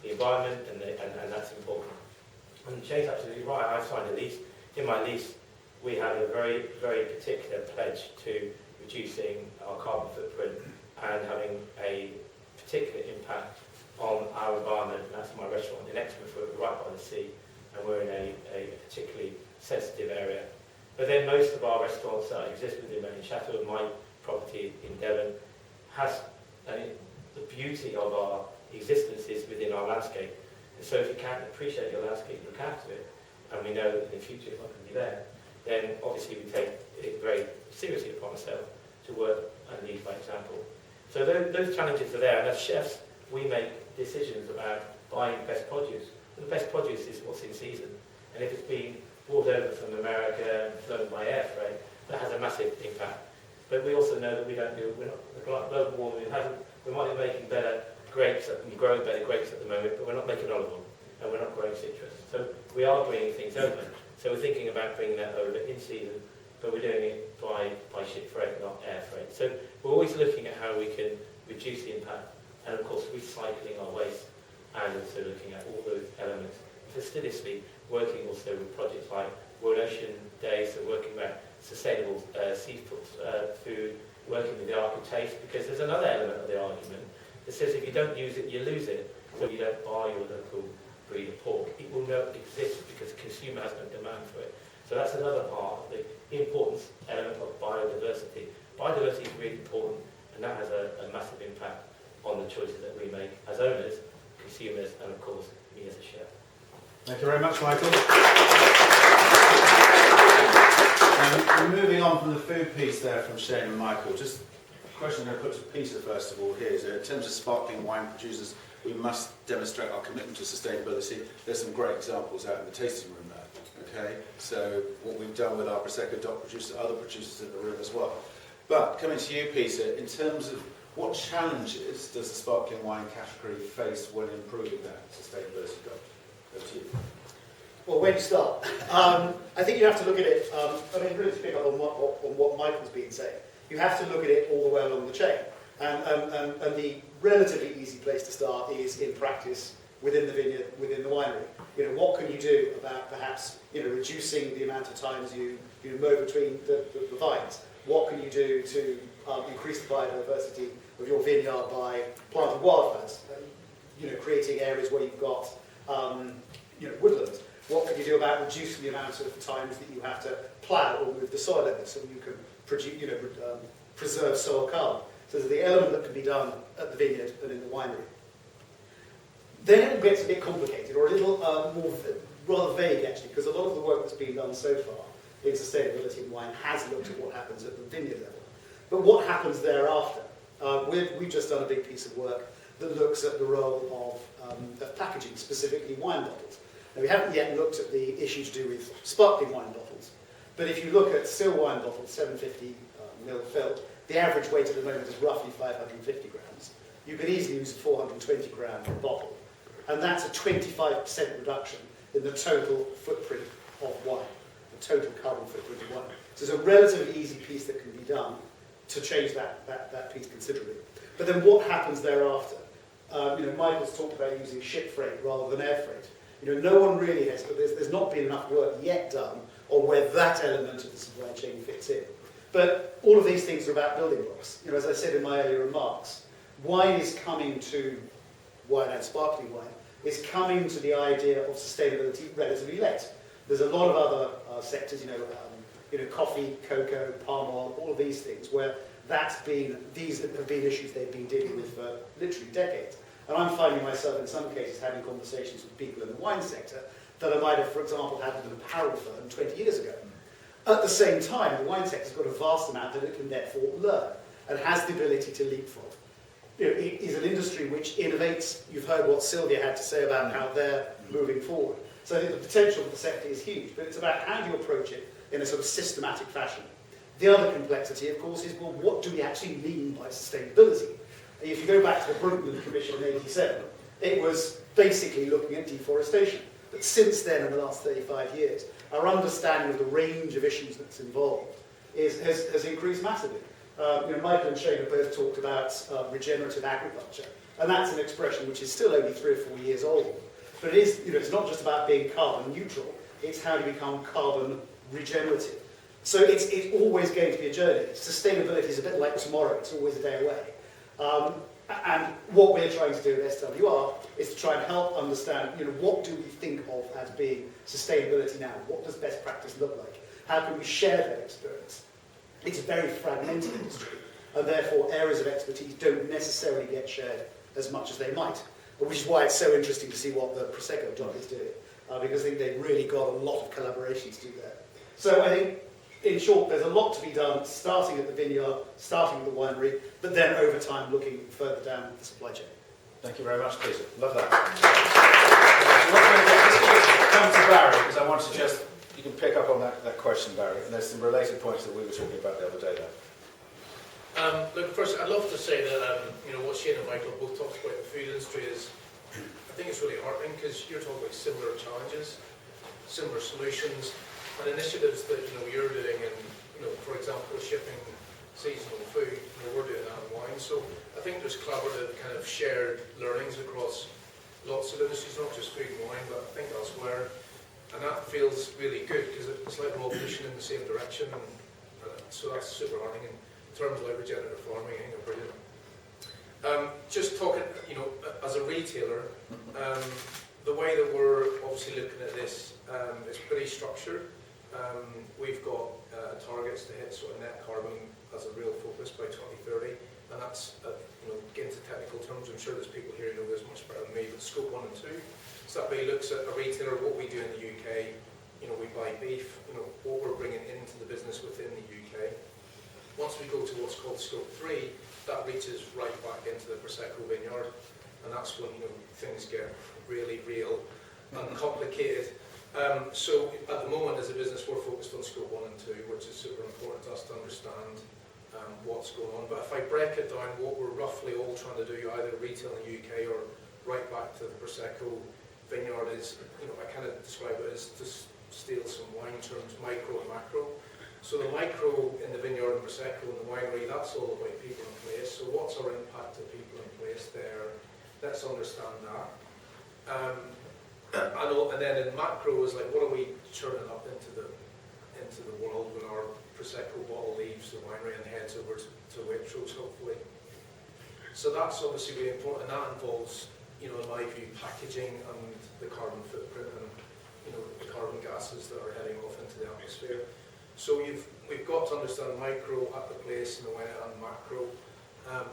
the environment, and that's important. And Shane's absolutely right. I've signed a lease. In my lease, we have a very, very particular pledge to reducing our carbon footprint and having a particular impact on our environment. And that's my restaurant in Exmouth. We're right by the sea, and we're in a particularly sensitive area. But then most of our restaurants that exist within Main Chateau, my property in Devon, has the beauty of our existence is within our landscape. And so if you can't appreciate your landscape, look after it, and we know that in the future it's not going to be there, then obviously we take it very seriously upon ourselves to work and lead by example. So those challenges are there, and as chefs, we make decisions about buying best produce. And the best produce is what's in season. And if it's been brought over from America and flown by air freight, that has a massive impact. But we also know that we're not global warming. We might be making better grapes, and growing better grapes at the moment, but we're not making olive oil, and we're not growing citrus. So we are bringing things over. So we're thinking about bringing that over in season, but we're doing it by ship freight, not air freight. So we're always looking at how we can reduce the impact, and of course recycling our waste, and also looking at all those elements. Fastidiously working also with projects like World Ocean Day, so working about sustainable seafood food, working with the Arc of Taste, because there's another element of the argument that says if you don't use it, you lose it, or you don't buy your local breed of pork. It will not exist because the consumer has no demand for it. So that's another part of the importance element of biodiversity. Biodiversity is really important, and that has a massive impact on the choices that we make as owners, consumers, and of course, me as a chef. Thank you very much, Michael. Moving on from the food piece there from Shane and Michael, just a question I'm going to put to Peter first of all here is in terms of sparkling wine producers, we must demonstrate our commitment to sustainability. There's some great examples out in the tasting room there, okay? So what we've done with our Prosecco dot producer, other producers in the room as well. But coming to you, Peter, in terms of what challenges does the sparkling wine category face when improving that sustainability goal? Over to you. Well, where do you start? I think you have to look at it, really to pick up on what Michael's been saying, you have to look at it all the way along the chain. And the relatively easy place to start is in practice within the vineyard, within the winery. You know, what can you do about perhaps, reducing the amount of times you mow between the vines? What can you do to increase the biodiversity of your vineyard by planting wildflowers? Creating areas where you've got, woodlands. What can you do about reducing the amount of times that you have to plough or move the soil in it so you can produce, preserve soil carbon? So there's the element that can be done at the vineyard and in the winery. Then it gets a bit complicated, or a little rather vague actually, because a lot of the work that's been done so far in sustainability in wine has looked at what happens at the vineyard level. But what happens thereafter? We've just done a big piece of work that looks at the role of packaging, specifically wine bottles. Now, we haven't yet looked at the issue to do with sparkling wine bottles, but if you look at still wine bottles, 750 ml filled, the average weight at the moment is roughly 550 grams. You can easily use a 420 gram bottle, and that's a 25% reduction in the total footprint of wine, the total carbon footprint of wine. So it's a relatively easy piece that can be done to change that piece considerably. But then what happens thereafter? Michael's talked about using ship freight rather than air freight. No one really has, but there's not been enough work yet done on where that element of the supply chain fits in. But all of these things are about building blocks. As I said in my earlier remarks, wine is coming to, wine and sparkling wine, is coming to the idea of sustainability relatively late. There's a lot of other sectors, coffee, cocoa, palm oil, all of these things, where these have been issues they've been dealing with for literally decades. And I'm finding myself in some cases having conversations with people in the wine sector that I might have, for example, had with an apparel firm 20 years ago. At the same time, the wine sector's got a vast amount that it can therefore learn and has the ability to leapfrog. It is an industry which innovates. You've heard what Silvia had to say about how they're moving forward. So I think the potential of the sector is huge, but it's about how do you approach it in a sort of systematic fashion. The other complexity, of course, is, well, what do we actually mean by sustainability? If you go back to the Brundtland Commission in '87, it was basically looking at deforestation. But since then, in the last 35 years, our understanding of the range of issues that's involved has increased massively. Michael and Shane have both talked about regenerative agriculture, and that's an expression which is still only 3 or 4 years old. But it is, it's not just about being carbon neutral, it's how to become carbon regenerative. So it's always going to be a journey. Sustainability is a bit like tomorrow, it's always a day away. And what we're trying to do at SWR is to try and help understand, what do we think of as being sustainability now? What does best practice look like? How can we share that experience? It's a very fragmented industry, and therefore areas of expertise don't necessarily get shared as much as they might, which is why it's so interesting to see what the Prosecco job is doing, because I think they've really got a lot of collaboration to do there. So I think, in short, there's a lot to be done, starting at the vineyard, starting at the winery, but then over time looking further down the supply chain. Thank you very much, Peter. Love that. Let's come to Barry, because I want to just, you can pick up on that question, Barry, and there's some related points that we were talking about the other day there. Look, first, I'd love to say that what Shane and Michael both talked about the food industry is, I think it's really heartening because you're talking about similar challenges, similar solutions, and initiatives that you're doing, and for example, shipping seasonal food. We're doing that in wine, so I think there's collaborative kind of shared learnings across lots of industries, not just food and wine, but I think elsewhere, and that feels really good because it's like we're all pushing in the same direction, and so that's super heartening. In terms of like regenerative farming, I think they're brilliant. Just talking, as a retailer, the way that we're obviously looking at this is pretty structured. We've got targets to hit sort of net carbon as a real focus by 2030, and that's, get into technical terms, I'm sure there's people here who know this much better than me, but scope 1 and 2. So that way looks at a retailer, what we do in the UK, we buy beef, what we're bringing into the business within the UK. Once we go to what's called scope 3, that reaches right back into the Prosecco vineyard, and that's when things get really real and complicated. So at the moment as a business we're focused on scope 1 and 2, which is super important to us to understand what's going on. But if I break it down, what we're roughly all trying to do, either retail in the UK or right back to the Prosecco vineyard, is, I kind of describe it as to steal some wine terms, micro and macro. So the micro in the vineyard and Prosecco and the winery, that's all about people in place. So what's our impact of people in place there? Let's understand that. And then in macro is like, what are we churning up into the world when our Prosecco bottle leaves the winery and heads over to Waitrose, hopefully. So that's obviously really important, and that involves, in my view, packaging and the carbon footprint and the carbon gases that are heading off into the atmosphere. So we've got to understand micro at the place and the wine and macro,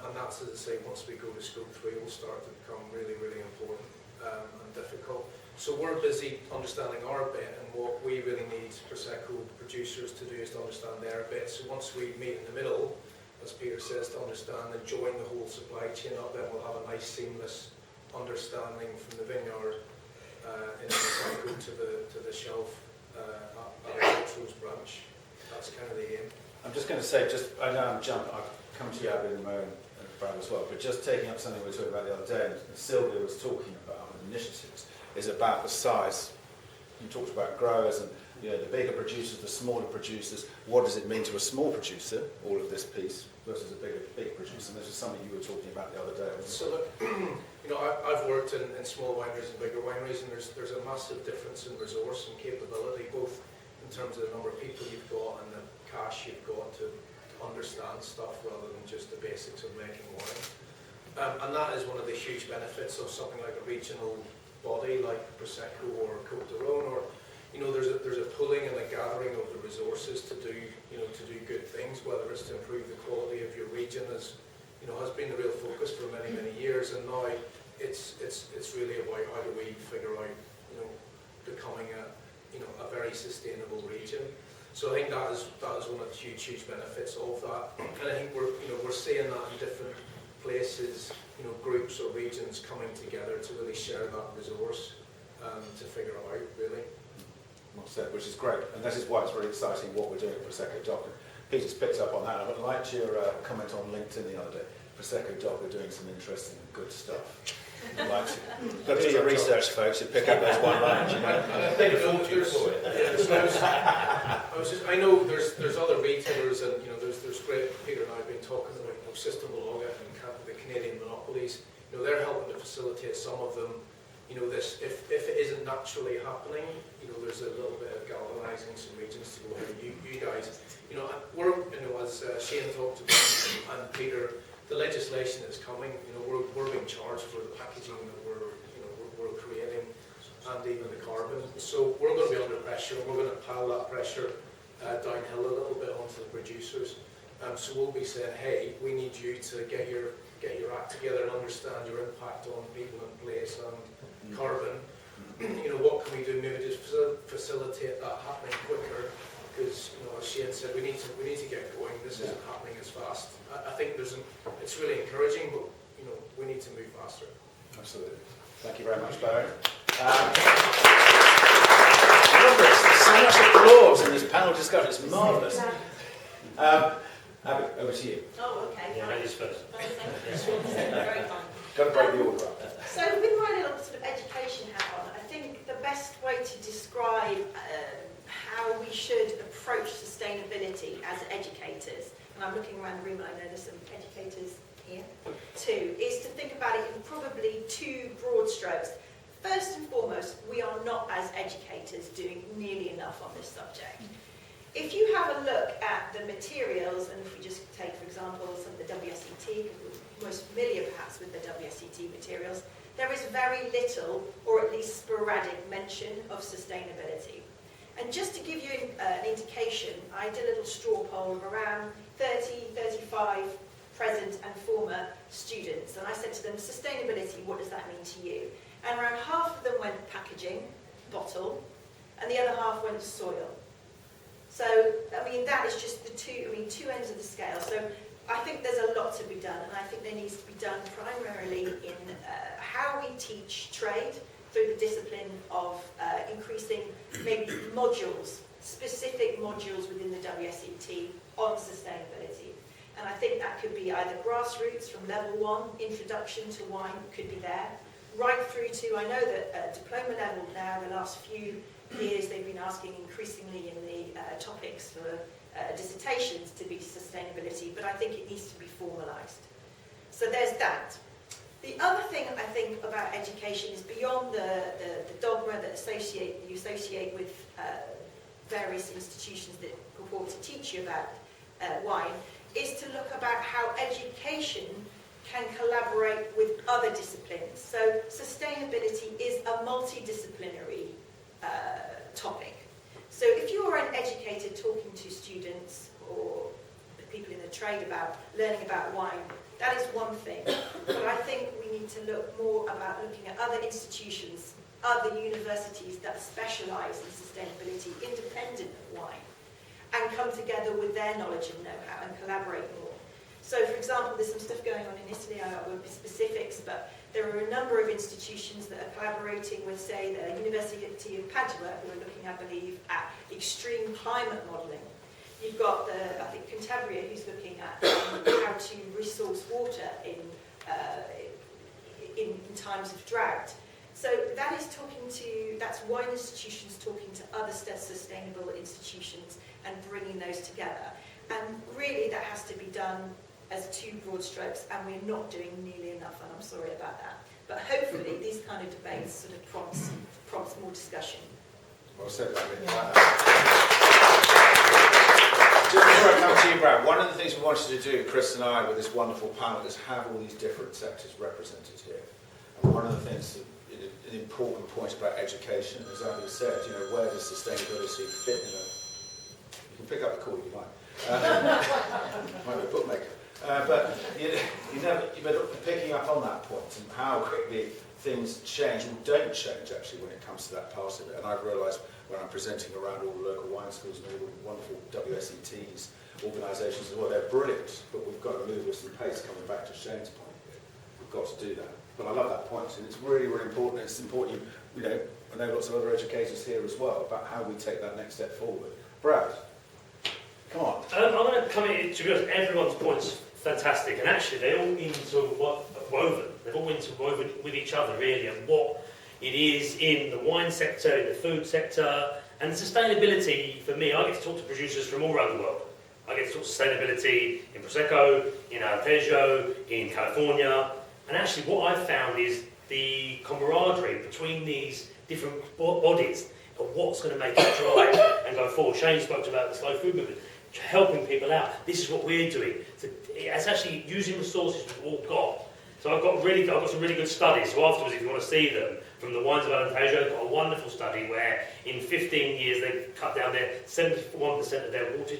and that's, as I say, once we go to scope 3, will start to become really, really important and difficult. So we're busy understanding our bit, and what we really need Prosecco producers to do is to understand their bit. So once we meet in the middle, as Peter says, to understand and join the whole supply chain up, then we'll have a nice seamless understanding from the vineyard in the cycle to the shelf at our Waitrose branch. That's kind of the aim. I'm just going to say, I know I'll come to you, Abbie, in a moment, and Brad as well, but just taking up something we were talking about the other day, and Silvia was talking about initiatives, is about the size. You talked about growers and the bigger producers, the smaller producers. What does it mean to a small producer, all of this piece, versus a big producer? And this is something you were talking about the other day. So look, I've worked in small wineries and bigger wineries, and there's a massive difference in resource and capability, both in terms of the number of people you've got and the cash you've got to understand stuff rather than just the basics of making wine. And that is one of the huge benefits of something like a regional body like Prosecco or Côte de Rhône, or there's a pulling and a gathering of the resources to do good things, whether it's to improve the quality of your region, as has been the real focus for many years, and now it's really about how do we figure out becoming a very sustainable region. So I think that is one of the huge benefits of that, and I think we're seeing that in different places, groups or regions coming together to really share that resource to figure it out, really. Well said, which is great, and this is why it's really exciting what we're doing at Prosecco Doc. Peter's picked up on that. I liked your comment on LinkedIn the other day. Prosecco Doc are doing some interesting and good stuff. I liked it. Got to do your research, folks, to pick up those one lines. I know there's other retailers, and there's great. Peter and I have been talking about System Beloga and the Canadian monopolies. They're helping to facilitate some of them. This if it isn't naturally happening, there's a little bit of galvanising some regions to go ahead. You guys, we're as Shane talked about and Peter, the legislation that's coming. We're being charged for the packaging that we're creating, and even the carbon. So we're going to be under pressure, and we're going to pile that pressure downhill a little bit onto the producers. So we'll be saying, hey, we need you to get your act together and understand your impact on people in place and carbon. What can we do? Maybe just facilitate that happening quicker. Because as Shane said, we need to get going. This isn't happening as fast. I think it's really encouraging, but we need to move faster. Absolutely. Thank you very much, Barry. There's so much applause in this panel discussion. It's marvellous. Abbie, over to you. Oh, okay. Yeah, ladies first. Very fun. Got to break the order up. So with my little sort of education hat on, I think the best way to describe how we should approach sustainability as educators, and I'm looking around the room and I know there's some educators here too, is to think about it in probably two broad strokes. First and foremost, we are not as educators doing nearly enough on this subject. If you have a look at the materials, and if we just take, for example, some of the WSET, because we're most familiar perhaps with the WSET materials, there is very little, or at least sporadic, mention of sustainability. And just to give you an indication, I did a little straw poll of around 30, 35 present and former students, and I said to them, sustainability, what does that mean to you? And around half of them went packaging, bottle, and the other half went soil. So, I mean, that is just the two ends of the scale. So I think there's a lot to be done, and I think there needs to be done primarily in how we teach trade through the discipline of increasing maybe modules, specific modules within the WSET on sustainability. And I think that could be either grassroots from level 1, introduction to wine could be there, right through to, I know that at diploma level now, the last few years they've been asking increasingly in the topics for dissertations to be sustainability, but I think it needs to be formalised. So there's that. The other thing I think about education is beyond the dogma that you associate with various institutions that purport to teach you about wine, is to look about how education can collaborate with other disciplines. So sustainability is a multidisciplinary topic. So if you are an educator talking to students or people in the trade about learning about wine, that is one thing. But I think we need to look more about looking at other institutions, other universities that specialise in sustainability independent of wine, and come together with their knowledge and know-how and collaborate more. So, for example, there's some stuff going on in Italy, I won't be specifics, but there are a number of institutions that are collaborating with, say, the University of Padua, who are looking, I believe, at extreme climate modelling. You've got, I think, Cantabria, who's looking at how to resource water in times of drought. So that is that's wine institutions talking to other sustainable institutions and bringing those together. And really that has to be done as two broad strokes, and we're not doing nearly enough, and I'm sorry about that. But hopefully these kind of debates sort of prompts more discussion. Well said, Abbie. Just before I come to you, Brad, one of the things we wanted to do, Chris and I, with this wonderful panel, is have all these different sectors represented here. And one of the things, an important point about education, as Abbie said, where does sustainability fit in a... You can pick up the call if you like. Might be a bookmaker. But you're picking up on that point and how quickly things change and don't change actually when it comes to that part of it. And I've realised when I'm presenting around all the local wine schools and all the wonderful WSETs, organisations as well, they're brilliant, but we've got to move with some pace, coming back to Shane's point here. We've got to do that. But I love that point, and it's really, really important. It's important, I know lots of other educators here as well, about how we take that next step forward. Brad, come on. I'm going to come in, to be honest, everyone's point's fantastic, and actually they're all interwoven. They're all interwoven with each other, really, and what it is in the wine sector, in the food sector, and sustainability. For me, I get to talk to producers from all around the world. I get to talk sustainability in Prosecco, in Arpeggio, in California, and actually what I've found is the camaraderie between these different bodies of what's going to make it drive and go forward. Shane spoke about the slow food movement, helping people out. This is what we're doing. So it's actually using resources we've all got. So I've got some really good studies. So afterwards, if you want to see them, from the wines of Alentejo, I've got a wonderful study where in 15 years they've cut down their 71% of their water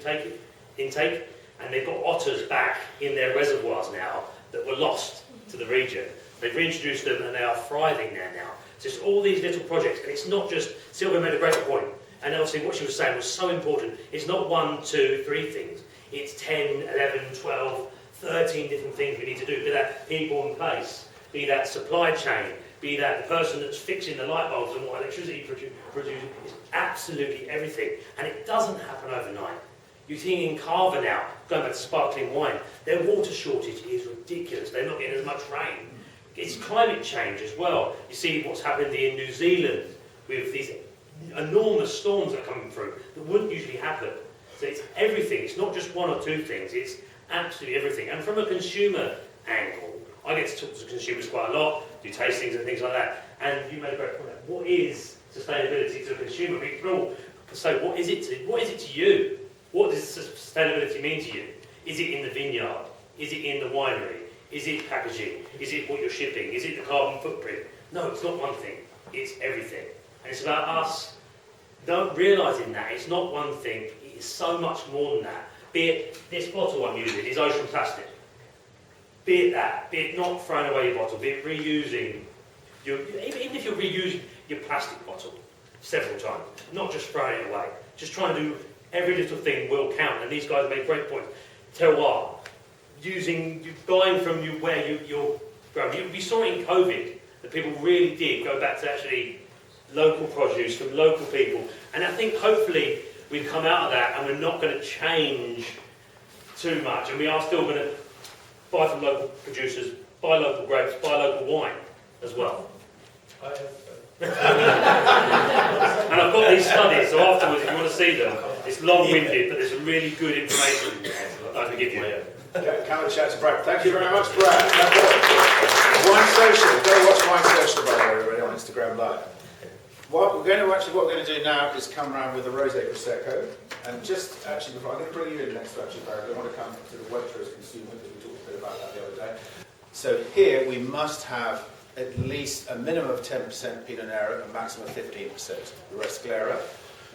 intake, and they've got otters back in their reservoirs now that were lost to the region. They've reintroduced them and they are thriving there now. So it's all these little projects, and it's not just, Silvia made a great point, and obviously what she was saying was so important. It's not 1, 2, 3 things. It's 10, 11, 12, 13 different things we need to do. Be that people in place, be that supply chain, be that the person that's fixing the light bulbs and what electricity produces. It's absolutely everything. And it doesn't happen overnight. You're seeing in Carver now, going back to sparkling wine, their water shortage is ridiculous. They're not getting as much rain. It's climate change as well. You see what's happened in New Zealand with these enormous storms that are coming through that wouldn't usually happen. So it's everything. It's not just 1 or 2 things. It's absolutely everything. And from a consumer angle, I get to talk to consumers quite a lot, do tastings and things like that. And you made a great point. What is sustainability to a consumer? We're all So what is it to you? What does sustainability mean to you? Is it in the vineyard? Is it in the winery? Is it packaging? Is it what you're shipping? Is it the carbon footprint? No, it's not one thing. It's everything. And it's about us realising that it's not one thing. It is so much more than that. Be it this bottle I'm using is ocean plastic. Be it that. Be it not throwing away your bottle. Be it reusing even if you're reusing your plastic bottle several times, not just throwing it away. Just trying to do every little thing will count. And these guys make great points. Terroir, buying from where you're growing. We saw it in COVID that people really did go back to actually local produce from local people. And I think hopefully we've come out of that and we're not going to change too much. And we are still going to buy from local producers, buy local grapes, buy local wine as well. And I've got these studies, so afterwards, if you want to see them, it's long-winded, but there's some really good information I can give you. Okay, come and chat to Brad. Thank you very much, Brad. Wine Social. Go watch Wine Social, by the way, everybody, on Instagram Live. What we're going to do now is come around with a rosé prosecco, and just actually before I'm going to bring you in next, actually, Brad. I want to come to the Waitrose consumer because we talked a bit about that the other day. So here we must have at least a minimum of 10% Pinot Noir and a maximum of 15% Resclera.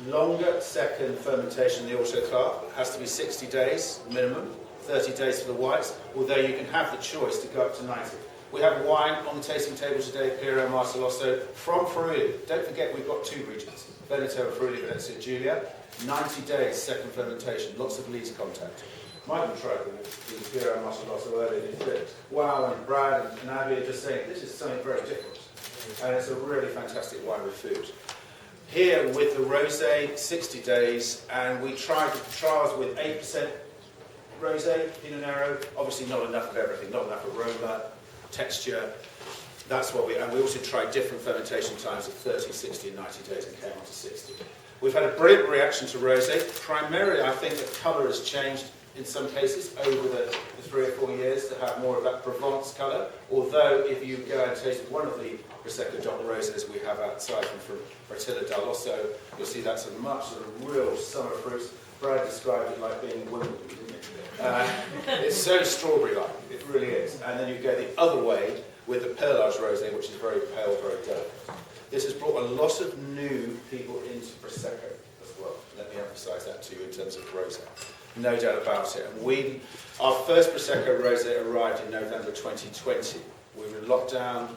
Longer second fermentation in the autoclave has to be 60 days minimum, 30 days for the whites, although you can have the choice to go up to 90. We have wine on the tasting table today, Piero Marcelloso from Friuli. Don't forget we've got two regions, Veneto and Friuli, Venezia Giulia. 90 days second fermentation, lots of lees contact. Michael tried with Piero Marcelloso earlier in his wow, and Brad and Abbie are just saying this is something very different. And it's a really fantastic wine with food. Here with the rosé, 60 days, and we tried the trials with 8% rosé, Pinot Noir, obviously not enough of everything, not enough aroma, texture. That's what and we also tried different fermentation times of 30, 60 and 90 days and came on to 60. We've had a brilliant reaction to rosé. Primarily, I think the colour has changed in some cases over the 3 or 4 years to have more of that Provence colour. Although if you go and taste one of the Prosecco Doc Rosés we have outside from Fertilla dall'Osso, you'll see that's a much sort of real summer fruits. Brad described it like being in Wimbledon, didn't it? It's so strawberry-like, it really is. And then you go the other way with the Perlage Rosé, which is very pale, very delicate. This has brought a lot of new people into Prosecco as well. Let me emphasise that to you in terms of rosé. No doubt about it. And our first Prosecco Rosé arrived in November 2020. We were in lockdown.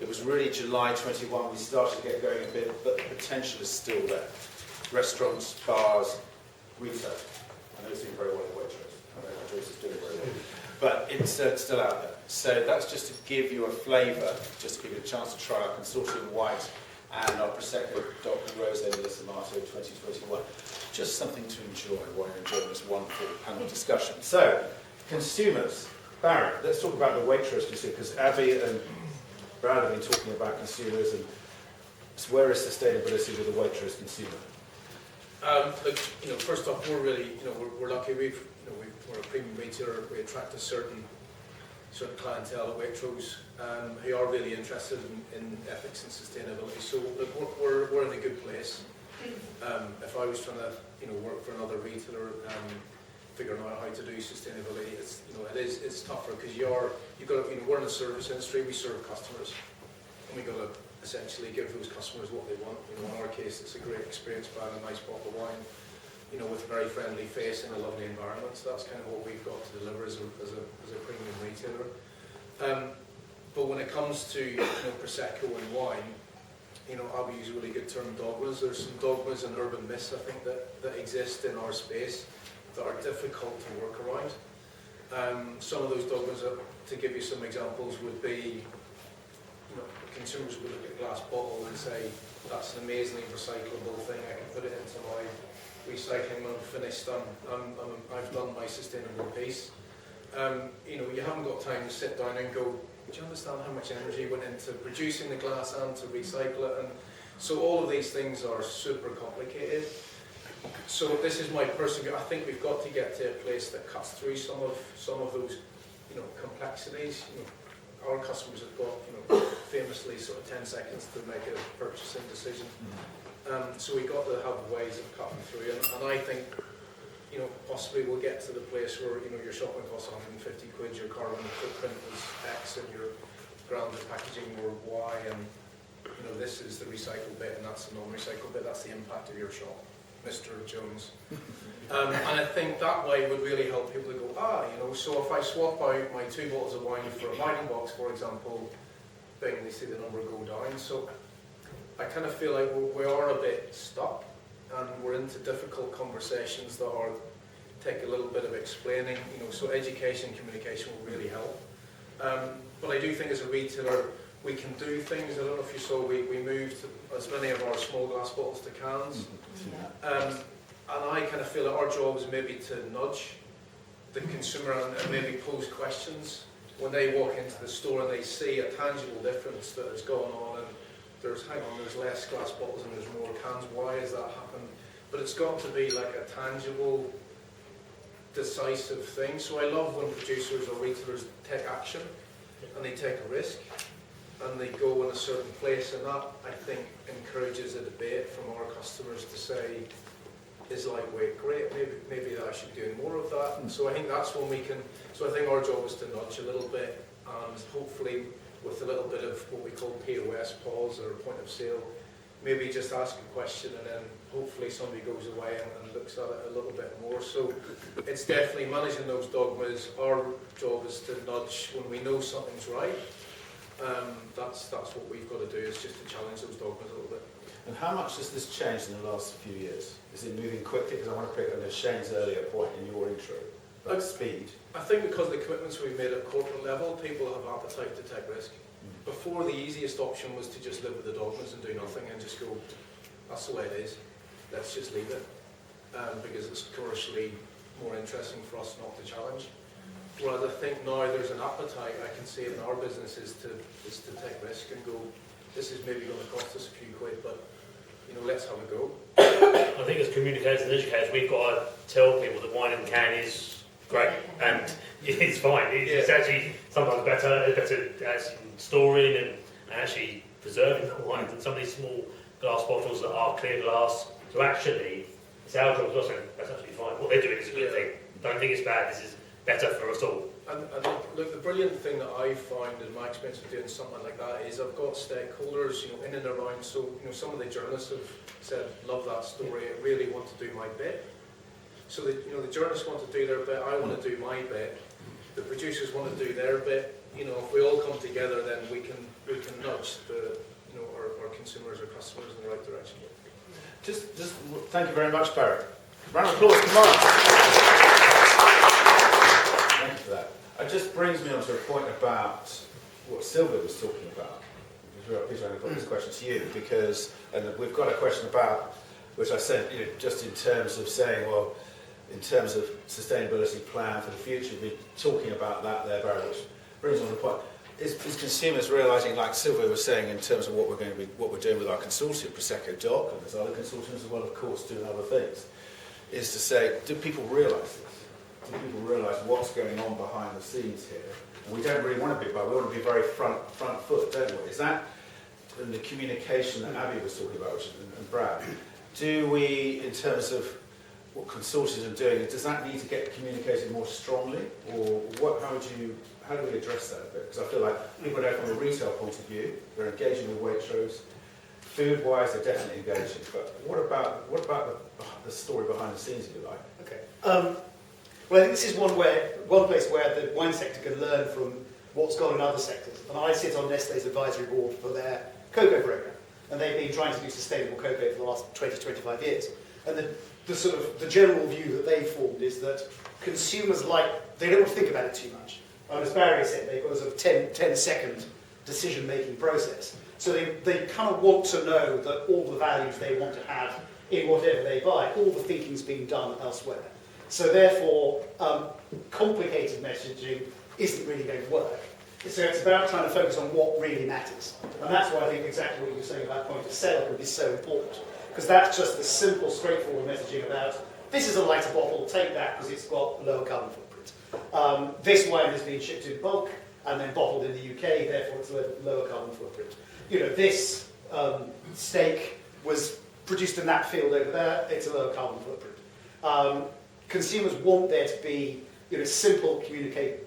It was really July 21 we started to get going a bit, but the potential is still there. Restaurants, bars, retail. I know it's doing very well in Waitrose. I know Waitrose is doing very well. But it's still out there. So that's just to give you a flavour, just to give you a chance to try our Consortium White and our Prosecco Doc Rosé Melissa Marto 2021. Just something to enjoy while you're enjoying this wonderful panel discussion. So, consumers. Barry, let's talk about the Waitrose consumer, because Abbie and Brad have been talking about consumers, and where is sustainability with the Waitrose consumer? Look, first off, we're really, we're lucky. We're a premium retailer. We attract a certain clientele at Waitrose who are really interested in ethics and sustainability. So look, we're in a good place. If I was trying to work for another retailer, figuring out how to do sustainability, it's tougher because we're in the service industry. We serve customers, and we got to essentially give those customers what they want. In our case, it's a great experience buying a nice bottle of wine, with a very friendly face in a lovely environment. So that's kind of what we've got to deliver as a premium retailer. But when it comes to Prosecco and wine, I'll use a really good term, dogmas. There's some dogmas and urban myths, I think, that exist in our space that are difficult to work around. Some of those dogmas, to give you some examples, would be, consumers would look at a glass bottle and say, that's an amazingly recyclable thing, I can put it into my recycling when I'm finished, I've done my sustainable piece. You haven't got time to sit down and go, do you understand how much energy went into producing the glass and to recycle it? And so all of these things are super complicated. So this is my personal view. I think we've got to get to a place that cuts through some of those complexities. Our customers have got famously sort of 10 seconds to make a purchasing decision. So we've got to have ways of cutting through, and I think, you know, possibly we'll get to the place where, you know, your shopping costs 150 quid, your carbon footprint was X, and your grounded packaging were Y, and, you know, this is the recycled bit and that's the non-recycled bit. That's the impact of your shop, Mr. Jones. And I think that way would really help people to go, you know, so if I swap out my 2 bottles of wine for a mining box, for example, bing, they see the number go down. So I kind of feel like we are a bit stuck, and we're into difficult conversations that take a little bit of explaining, you know, so education, communication will really help. But I do think as a retailer, we can do things. I don't know if you saw, we moved as many of our small glass bottles to cans. And I kind of feel that our job is maybe to nudge the consumer and maybe pose questions when they walk into the store and they see a tangible difference that has gone on, and there's less glass bottles and there's more cans. Why has that happened? But it's got to be like a tangible, decisive thing. So I love when producers or retailers take action and they take a risk and they go in a certain place, and that, I think, encourages a debate from our customers to say, is lightweight great? Maybe I should be doing more of that. And so I think that's when we can. So I think our job is to nudge a little bit, and hopefully with a little bit of what we call POS, pause, or point of sale, maybe just ask a question, and then hopefully somebody goes away and looks at it a little bit more. So it's definitely managing those dogmas. Our job is to nudge when we know something's right. That's what we've got to do, is just to challenge those dogmas a little bit. And how much has this changed in the last few years? Is it moving quickly? Because I want to pick on Shane's earlier point in your intro about speed. I think because of the commitments we've made at corporate level, people have appetite to take risk. Before, the easiest option was to just live with the dogmas and do nothing and just go, that's the way it is, let's just leave it, because it's commercially more interesting for us not to challenge. Whereas I think now there's an appetite, I can see it in our business, is to take risk and go, this is maybe going to cost us a few quid, but, you know, let's have a go. I think as communicators and educators, we've got to tell people that wine in the can is great, and it's fine. It's actually sometimes better at storing and actually preserving the wine than some of these small glass bottles that are clear glass. So actually, it's our job as well saying, that's absolutely fine. What they're doing is a good thing. Don't think it's bad. This is better for us all. And look, the brilliant thing that I find in my experience of doing something like that is I've got stakeholders, you know, in and around. So, you know, some of the journalists have said, love that story, I really want to do my bit. So, the journalists want to do their bit, I want to do my bit. The producers want to do their bit. You know, if we all come together, then we can nudge our consumers or customers in the right direction. Just thank you very much, Barry. Round of applause, come on. Thank you for that. It just brings me on to a point about what Silvia was talking about. Peter, I'm going to put this question to you, because we've got a question about, which I sent, you know, just in terms of saying, well, in terms of sustainability plan for the future, we're talking about that there, Barry, which brings on the point. Is consumers realising, like Silvia was saying, in terms of what we're doing with our consortium, Prosecco Doc, and there's other consortiums as well, of course, doing other things, is to say, do people realise this? Do people realise what's going on behind the scenes here? And we don't really want to be, but we want to be very front foot, don't we? Is that in the communication that Abbie was talking about, and Brad? Do we, in terms of what consortiums are doing, does that need to get communicated more strongly, or what? How do we address that a bit? Because I feel like people know from a retail point of view, they're engaging with Waitrose. Food-wise, they're definitely engaging. But what about the story behind the scenes, if you like? Okay. Well, I think this is one place where the wine sector can learn from what's gone in other sectors. And I sit on Nestlé's advisory board for their cocoa program, and they've been trying to do sustainable cocoa for the last 20-25 years. And the general view that they've formed is that consumers they don't want to think about it too much. And as Barry said, they've got a sort of 10-second decision-making process. So they kind of want to know that all the values they want to have in whatever they buy, all the thinking's being done elsewhere. So therefore, complicated messaging isn't really going to work. So it's about trying to focus on what really matters. And that's why I think exactly what you were saying about point of sale is so important. Because that's just the simple, straightforward messaging about, this is a lighter bottle, take that because it's got lower carbon footprint. This wine has been shipped in bulk and then bottled in the UK, therefore it's a lower carbon footprint. You know, this steak was produced in that field over there, it's a lower carbon footprint. Consumers want there to be simple,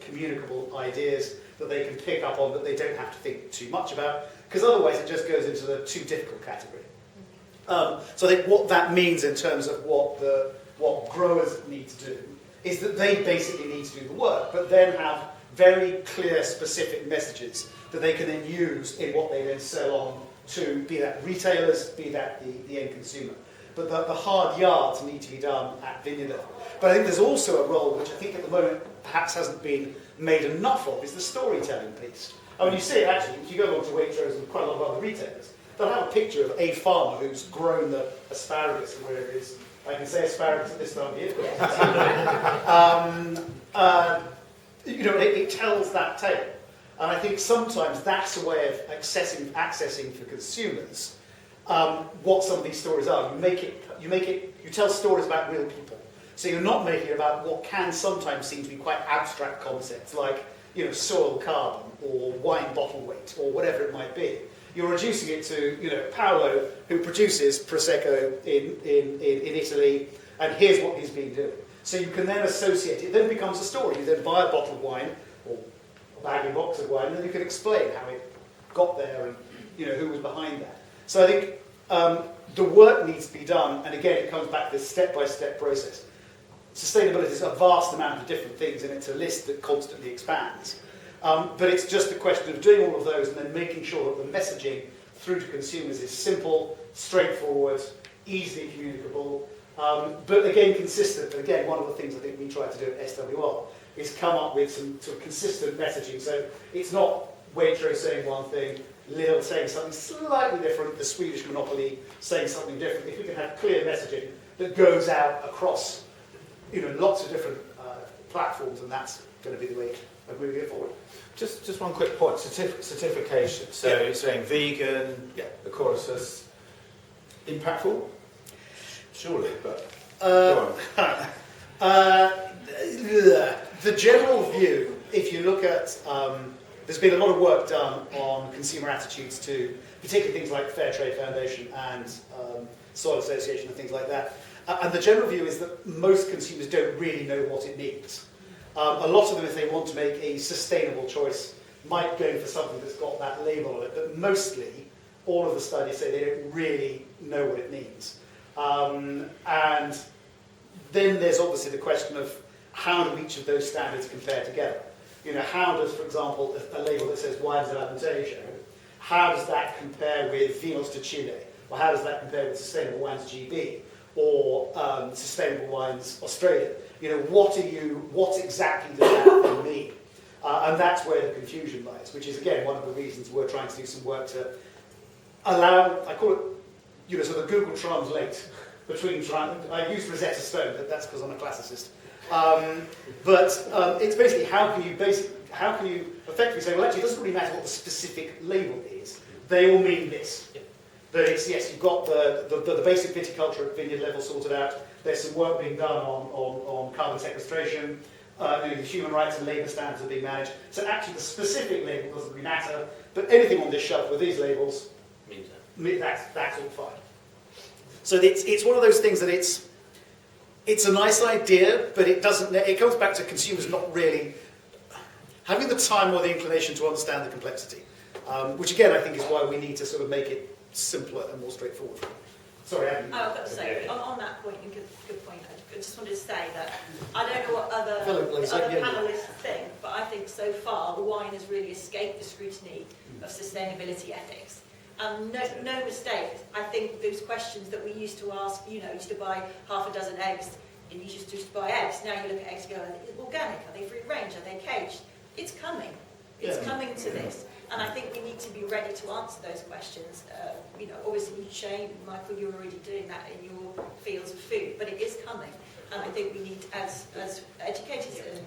communicable ideas that they can pick up on, that they don't have to think too much about, because otherwise it just goes into the too difficult category. So I think what that means in terms of what growers need to do is that they basically need to do the work, but then have very clear, specific messages that they can then use in what they then sell on to, be that retailers, be that the end consumer. But the hard yards need to be done at vineyard level. But I think there's also a role, which I think at the moment perhaps hasn't been made enough of, is the storytelling piece. I mean, you see it actually, if you go along to Waitrose and quite a lot of other retailers, they'll have a picture of a farmer who's grown the asparagus and where it is. I can say asparagus at this time of year. It tells that tale. And I think sometimes that's a way of accessing for consumers what some of these stories are. You tell stories about real people. So you're not making it about what can sometimes seem to be quite abstract concepts like, soil carbon or wine bottle weight or whatever it might be. You're reducing it to, Paolo, who produces Prosecco in Italy, and here's what he's been doing. So you can then associate it. It then becomes a story. You then buy a bottle of wine or a bag and box of wine, and then you can explain how it got there and who was behind that. So I think the work needs to be done, and again, it comes back to this step-by-step process. Sustainability is a vast amount of different things, and it's a list that constantly expands. But it's just a question of doing all of those and then making sure that the messaging through to consumers is simple, straightforward, easily communicable, but again consistent. And again, one of the things I think we try to do at SWR is come up with some sort of consistent messaging. So it's not Waitrose saying one thing, Lidl saying something slightly different, the Swedish monopoly saying something different. If we can have clear messaging that goes out across lots of different platforms, and that's going to be the way of moving it forward. Just one quick point, certification. So you're saying vegan, Ecolosis, impactful? Surely, but go on. The general view, if you look at, there's been a lot of work done on consumer attitudes to particularly things like Fair Trade Foundation and Soil Association and things like that. And the general view is that most consumers don't really know what it means. A lot of them, if they want to make a sustainable choice, might go for something that's got that label on it, but mostly all of the studies say they don't really know what it means. And then there's obviously the question of how do each of those standards compare together? How does, for example, a label that says wines of Alentejo, how does that compare with Vinos de Chile? Or how does that compare with Sustainable Wines GB? Or Sustainable Wines Australia? What exactly does that thing mean? And that's where the confusion lies, which is, again, one of the reasons we're trying to do some work to allow, I call it, sort of Google Translate between, I use Rosetta Stone, but that's because I'm a classicist. But it's basically how can you effectively say, well, actually, it doesn't really matter what the specific label is. They all mean this. That it's, yes, you've got the basic viticulture at vineyard level sorted out. There's some work being done on carbon sequestration. The human rights and labour standards are being managed. So actually the specific label doesn't really matter, but anything on this shelf with these labels, that's all fine. So it's one of those things that it's a nice idea, but it comes back to consumers not really having the time or the inclination to understand the complexity, which again I think is why we need to sort of make it simpler and more straightforward. Sorry, Abbie. I've got to say, on that point, good point, I just wanted to say that I don't know what other panellists think, but I think so far the wine has really escaped the scrutiny of sustainability ethics. No mistake, I think those questions that we used to ask, used to buy half a dozen eggs, and you just used to buy eggs. Now you look at eggs and go, are they organic? Are they free range? Are they caged? It's coming. It's coming to this. And I think we need to be ready to answer those questions. Obviously, Shane, Michael, you're already doing that in your fields of food, but it is coming. And I think we need, as educators and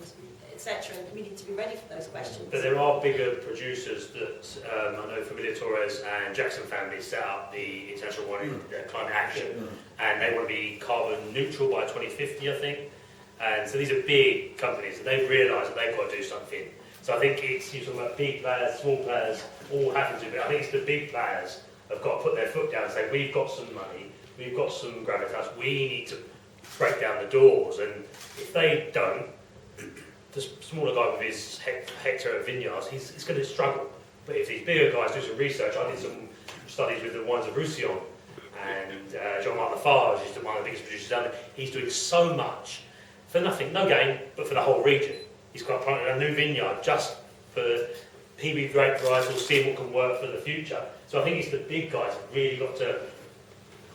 etc., we need to be ready for those questions. But there are bigger producers that I know Familia Torres and Jackson family set up the International Wine Climate Action, and they want to be carbon neutral by 2050, I think. And so these are big companies, and they've realised that they've got to do something. So I think you're talking about big players, small players, all having to, but I think it's the big players have got to put their foot down and say, we've got some money, we've got some gravitas, we need to break down the doors, and if they don't, the smaller guy with his hectare of vineyards, he's going to struggle. But if these bigger guys do some research, I did some studies with the wines of Roussillon, and Jean-Marc Lafarge is one of the biggest producers down there. He's doing so much for nothing, no gain, but for the whole region. He's got planted a new vineyard just for PB grape varietals, seeing what can work for the future. So I think it's the big guys that really got to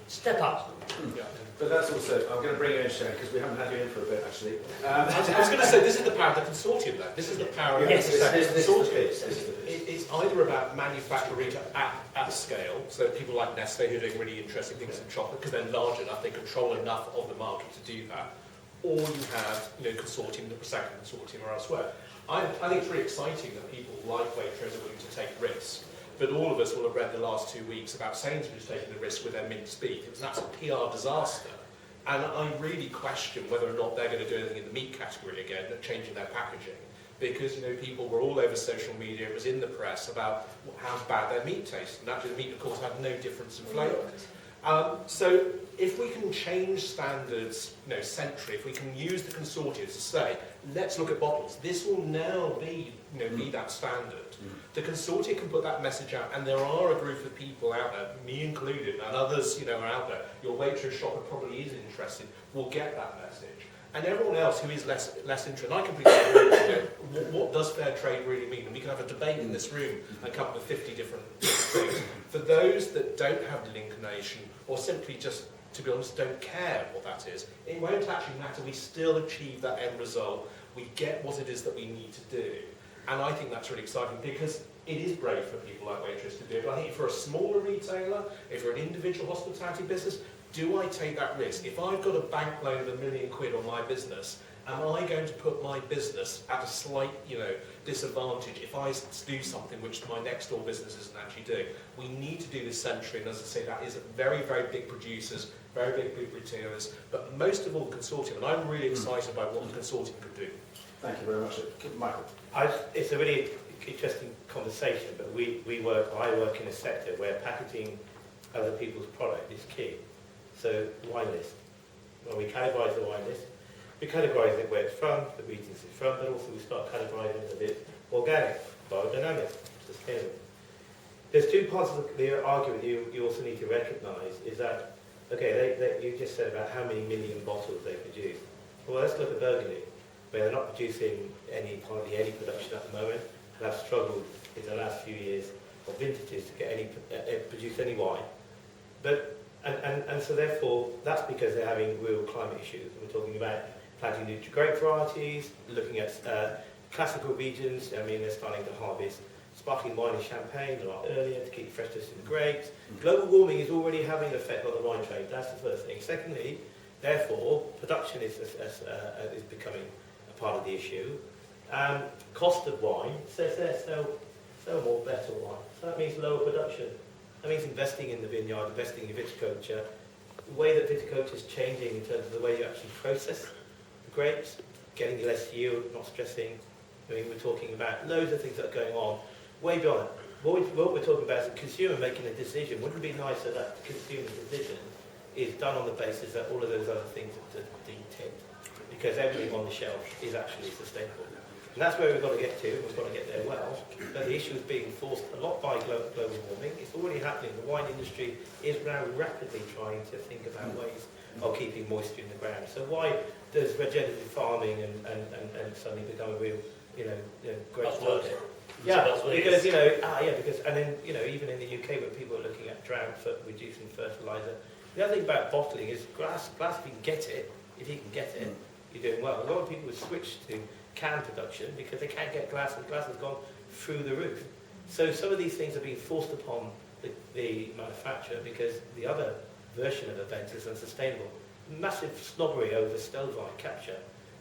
step up. Yeah. But that's also, I'm going to bring you in, Shane, because we haven't had you in for a bit, actually. I was going to say, this is the power of the consortium, though. This is the power of the consortium. It's either about manufacturing at scale, so people like Nestle who are doing really interesting things in chocolate, because they're large enough, they control enough of the market to do that. Or you have, consortium, the Prosecco consortium or elsewhere. I think it's really exciting that people like Waitrose are willing to take risks. But all of us will have read the last 2 weeks about Sainsbury's taking the risk with their mint speak. It was an absolute PR disaster. And I really question whether or not they're going to do anything in the meat category again, changing their packaging. Because, people were all over social media, it was in the press about how bad their meat tasted. And actually the meat, of course, had no difference in flavour. So if we can change standards, centrally, if we can use the consortium to say, let's look at bottles, this will now be, be that standard. The consortium can put that message out, and there are a group of people out there, me included, and others, are out there. Your Waitrose shopper probably is interested, will get that message. And everyone else who is less interested, I completely agree, what does fair trade really mean? And we can have a debate in this room and come up with 50 different things. For those that don't have the inclination, or simply just, to be honest, don't care what that is, it won't actually matter. We still achieve that end result. We get what it is that we need to do. And I think that's really exciting because it is brave for people like Waitrose to do it. But I think if you're a smaller retailer, if you're an individual hospitality business, do I take that risk? If I've got a bank loan of £1 million on my business, am I going to put my business at a slight, disadvantage if I do something which my next door business isn't actually doing? We need to do this centrally, and as I say, that is very, very big producers, very big retailers, but most of all the consortium, and I'm really excited about what the consortium could do. Thank you very much. Michael. It's a really interesting conversation, but I work in a sector where packaging other people's product is key. So, wine list. When we categorise the wine list, we categorise it where it's from, the regions it's from, but also we start categorising that it's organic, biodynamic, sustainable. There's two parts of the argument you also need to recognise is that, okay, you just said about how many million bottles they produce. Well, let's look at Burgundy, where they're not producing hardly any production at the moment, and have struggled in the last few years of vintages to get produce any wine. And so therefore, that's because they're having real climate issues. We're talking about planting new grape varieties, looking at classical regions. They're starting to harvest sparkling wine and champagne a lot earlier to keep freshness in the grapes. Global warming is already having an effect on the wine trade. That's the first thing. Secondly, therefore, production is becoming a part of the issue. Cost of wine says they sell more better wine. So that means lower production. That means investing in the vineyard, investing in viticulture. The way that viticulture is changing in terms of the way you actually process the grapes, getting less yield, not stressing. We're talking about loads of things that are going on way beyond it. What we're talking about is a consumer making a decision. Wouldn't it be nicer that the consumer decision is done on the basis that all of those other things are ticked? Because everything on the shelf is actually sustainable. And that's where we've got to get to, we've got to get there well. But the issue is being forced a lot by global warming. It's already happening. The wine industry is now rapidly trying to think about ways of keeping moisture in the ground. So why does regenerative farming and suddenly become a real, great target? Yeah, because, even in the UK where people are looking at drought for reducing fertiliser, the other thing about bottling is glass, if you can get it, you're doing well. A lot of people have switched to can production because they can't get glass, and glass has gone through the roof. So some of these things are being forced upon the manufacturer because the other version of events is unsustainable. Massive snobbery over still vine capture,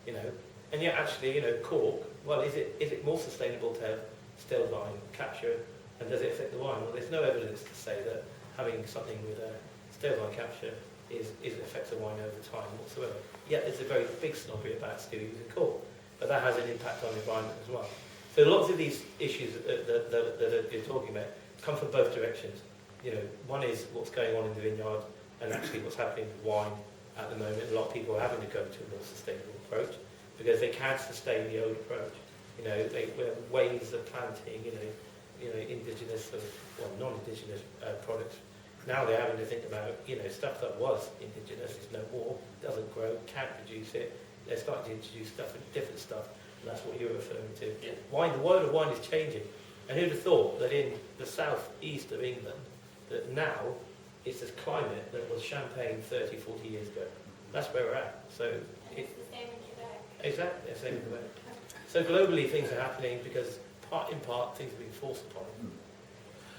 and yet actually, cork, well, is it more sustainable to have still vine capture, and does it affect the wine? Well, there's no evidence to say that having something with a still vine capture affects the wine over time whatsoever. Yet there's a very big snobbery about still using cork. But that has an impact on the environment as well. So lots of these issues that you're talking about come from both directions. One is what's going on in the vineyard, and actually what's happening with wine at the moment. A lot of people are having to go to a more sustainable approach because they can't sustain the old approach. You know, they ways of planting, indigenous or non-indigenous products. Now they're having to think about, stuff that was indigenous is no more, doesn't grow, can't produce it. They're starting to introduce different stuff, and that's what you're referring to. Yeah. Wine, the world of wine is changing. And who'd have thought that in the southeast of England, that now it's this climate that was Champagne 30, 40 years ago. That's where we're at. So It's the same in Quebec. exactly, the same in Quebec. So globally things are happening because in part things are being forced upon.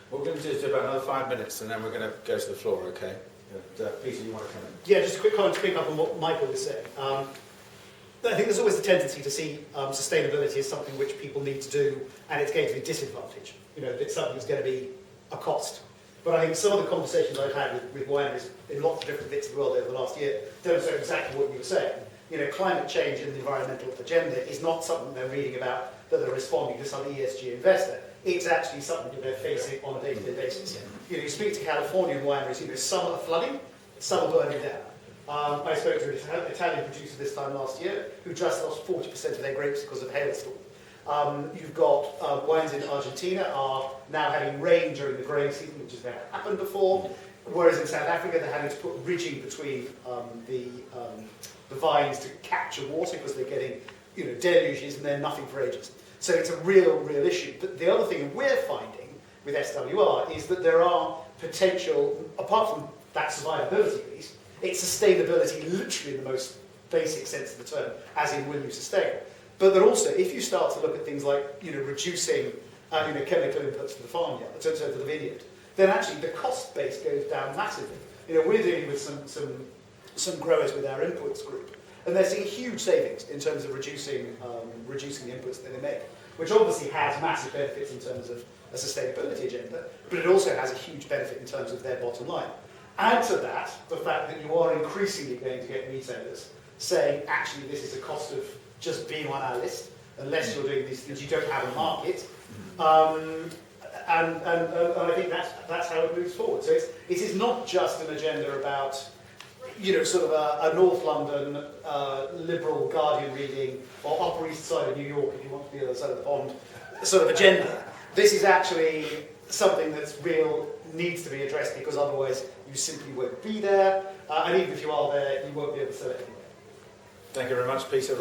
What we're going to do is do about another 5 minutes, and then we're going to go to the floor, okay? Peter, you want to come in? Yeah, just a quick comment to pick up on what Michael was saying. I think there's always a tendency to see sustainability as something which people need to do, and it's going to be disadvantaged. It's something that's going to be a cost. But I think some of the conversations I've had with wineries in lots of different bits of the world over the last year demonstrate exactly what you were saying. Climate change and the environmental agenda is not something they're reading about that they're responding to some ESG investor. It's actually something that they're facing on a day-to-day basis. You speak to Californian wineries, some are flooding, some are burning down. I spoke to an Italian producer this time last year who just lost 40% of their grapes because of hailstorm. You've got wines in Argentina are now having rain during the growing season, which has never happened before. Whereas in South Africa, they're having to put ridging between the vines to capture water because they're getting deluges and they're nothing for ages. So it's a real issue. But the other thing we're finding with SWR is that there are potential, apart from that survivability piece, it's sustainability literally in the most basic sense of the term, as in will you sustain. But then also, if you start to look at things like reducing chemical inputs to the farmyard, to the vineyard, then actually the cost base goes down massively. We're dealing with some growers with our inputs group, and they're seeing huge savings in terms of reducing the inputs that they make, which obviously has massive benefits in terms of a sustainability agenda, but it also has a huge benefit in terms of their bottom line. Add to that the fact that you are increasingly going to get retailers saying, actually, this is a cost of just being on our list, unless you're doing these things, you don't have a market. And I think that's how it moves forward. So it is not just an agenda about, sort of a North London liberal Guardian reading or Upper East Side of New York, if you want to be the other side of the pond, sort of agenda. This is actually something that's real, needs to be addressed, because otherwise you simply won't be there, and even if you are there, you won't be able to sell it anyway. Thank you very much, Peter.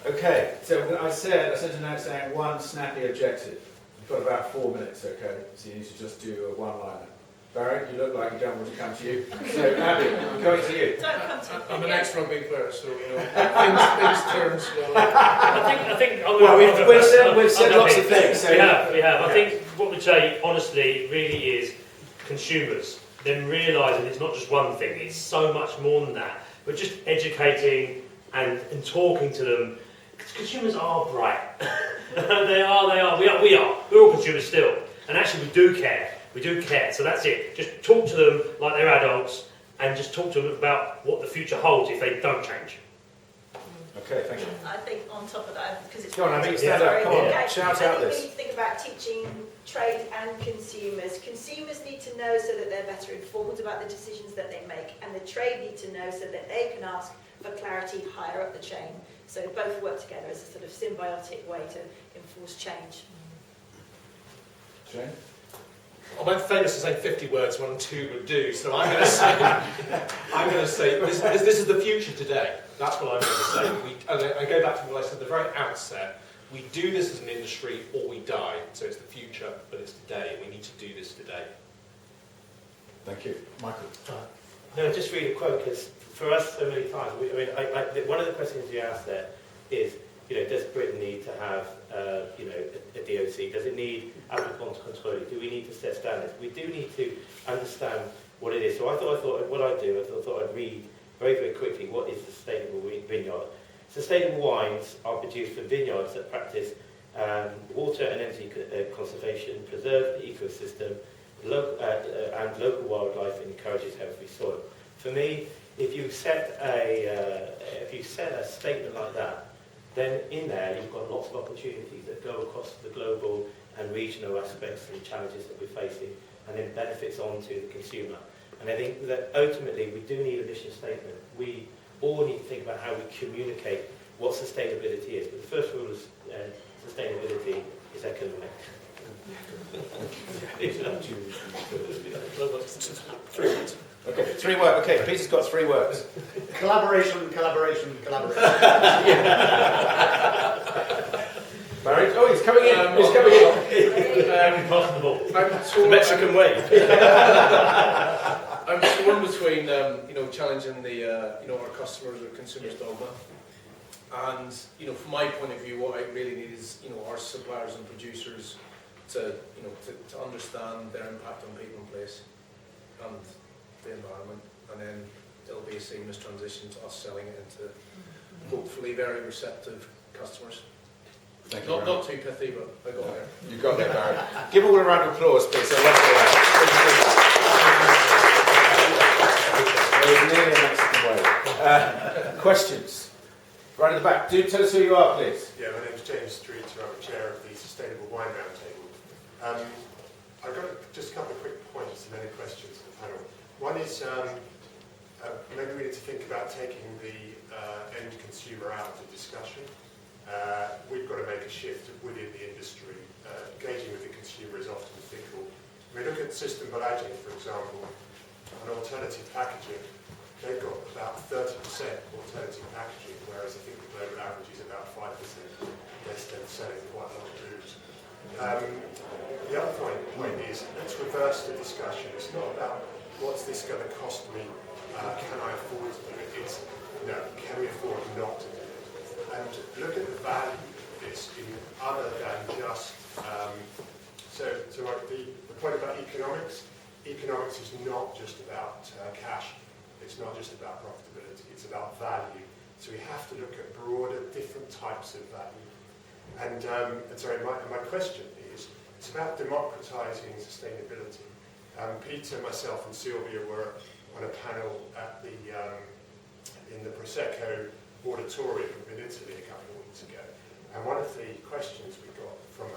Okay, so I sent a note saying one snappy objective. You've got about 4 minutes, okay? So you need to just do a one-liner. Barry, you look like you don't want to come to you. So, Abbie, I'm coming to you. Don't come to me. I'm an ex-rugby player, so things turn slowly. I think. Well, we've said lots of things. So we have. I think what we'd say, honestly, really is consumers. Then realising it's not just one thing; it's so much more than that. But just educating and talking to them. Consumers are bright. They are. We are. We're all consumers still, and actually, we do care. So that's it. Just talk to them like they're adults, and just talk to them about what the future holds if they don't change. Okay, thank you. I think on top of that, because it's... Go on, Abbie, stand up. Come on, shout out this. I think we need to think about teaching trade and consumers. Consumers need to know so that they're better informed about the decisions that they make, and the trade need to know so that they can ask for clarity higher up the chain. So both work together as a sort of symbiotic way to enforce change. Shane? I'm famous for saying 50 words when 2 would do, so I'm going to say this is the future today. That's what I'm going to say. And I go back to what I said at the very outset. We do this as an industry or we die. So it's the future, but it's today. We need to do this today. Thank you. Michael? No, just read a quote, because for us so many times, one of the questions you asked there is, does Britain need to have, a DOC? Does it need applicant control? Do we need to set standards? We do need to understand what it is. So I thought what I'd do, I thought I'd read very, very quickly what is sustainable vineyard. Sustainable wines are produced from vineyards that practice water and energy conservation, preserve the ecosystem, and local wildlife, and encourages healthy soil. For me, if you set a statement like that, then in there you've got lots of opportunities that go across the global and regional aspects and challenges that we're facing, and then benefits on to the consumer. And I think that ultimately we do need a mission statement. We all need to think about how we communicate what sustainability is. But the first rule of sustainability is economic. 3 words. Okay, 3 words. Okay, Peter's got 3 words. Collaboration, collaboration, collaboration. Barry? Oh, he's coming in. He's coming in. Impossible. I'm torn, Mexican way. I'm torn between challenging the our customers or consumers' dogma, and from my point of view, what I really need is our suppliers and producers to understand their impact on people and place and the environment, and then it'll be a seamless transition to us selling it into hopefully very receptive customers. Thank you. Not too pithy, but I got there. You got there, Barry. Give all a round of applause, please. So let's go out. There was nearly a Mexican way. Questions? Right at the back. Do tell us who you are, please. Yeah, my name's James Street, I'm chair of the Sustainable Wine Roundtable. I've got just a couple of quick points and then questions to the panel. One is maybe we need to think about taking the end consumer out of the discussion. We've got to make a shift within the industry. Engaging with the consumer is often fickle. We look at System Liggieri, for example, on alternative packaging. They've got about 30% alternative packaging, whereas I think the global average is about 5%. They're still selling quite a lot of booze. The other point is, let's reverse the discussion. It's not about what's this going to cost me, can I afford to do it? It's, no, can we afford not to do it? And look at the value of this in other than just, so like the point about economics is not just about cash. It's not just about profitability, it's about value. So we have to look at broader, different types of value. And sorry, my question is, it's about democratizing sustainability. Peter, myself and Silvia were on a panel at the in the Prosecco auditorium in Italy a couple of weeks ago. And one of the questions we got from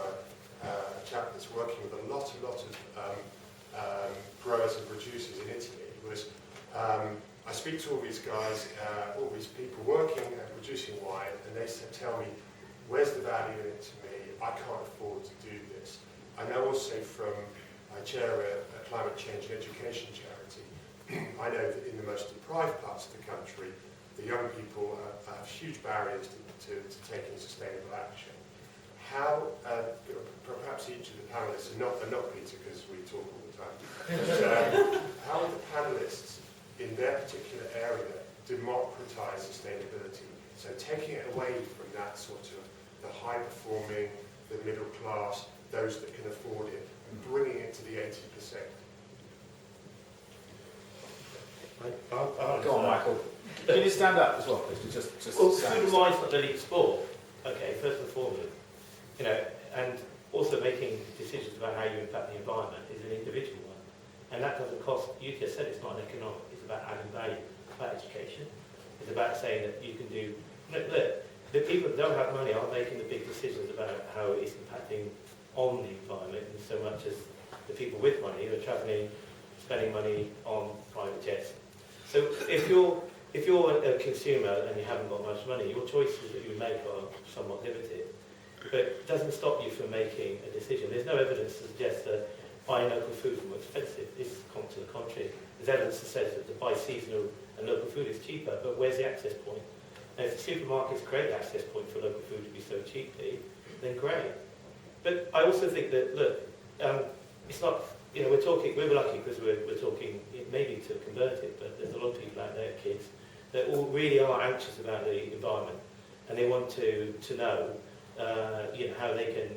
a chap that's working with a lot of growers and producers in Italy was, I speak to all these guys, all these people working and producing wine, and they said, tell me, where's the value in it to me? I can't afford to do this. I know also from, I chair a climate change and education charity, I know that in the most deprived parts of the country, the young people have huge barriers to taking sustainable action. How, perhaps each of the panelists, and not Peter because we talk all the time, but, how would the panelists in their particular area democratize sustainability? So taking it away from that sort of the high performing, the middle class, those that can afford it, and bringing it to the 80%. Go on, Michael. Can you stand up as well, please? Just Well, stand. food and wine's not the elite sport. Okay, first and foremost, and also making decisions about how you impact the environment is an individual one, and that doesn't cost. You just said it's not an economic. It's about adding value. It's about education. It's about saying that you can do. Look, the people that don't have money aren't making the big decisions about how it's impacting on the environment, and so much as the people with money who are travelling, spending money on private jets. So if you're a consumer and you haven't got much money, your choices that you make are somewhat limited. But it doesn't stop you from making a decision. There's no evidence to suggest that buying local food is more expensive. It's to the contrary. There's evidence that says that to buy seasonal and local food is cheaper, but where's the access point? And if the supermarkets create the access point for local food to be so cheaply, then great. But I also think that, look, it's not, we're lucky because we're talking maybe to convert it, but there's a lot of people out there, kids, that all really are anxious about the environment, and they want to know, how they can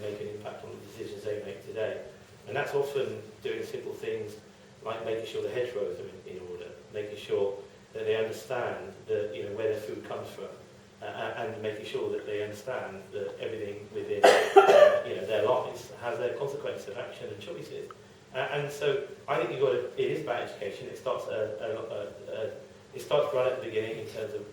make an impact on the decisions they make today. And that's often doing simple things like making sure the hedgerows are in order, making sure that they understand that where their food comes from, and making sure that they understand that everything within their lives has a consequence of action and choices. And so I think it is about education. It starts right at the beginning in terms of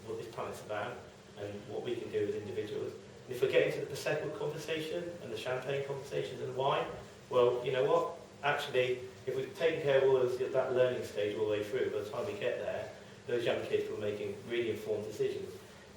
what this planet's about and what we can do as individuals. And if we're getting to the Prosecco conversation and the champagne conversations and wine, well, you know what? Actually, if we've taken care of all of that learning stage all the way through, by the time we get there, those young kids were making really informed decisions.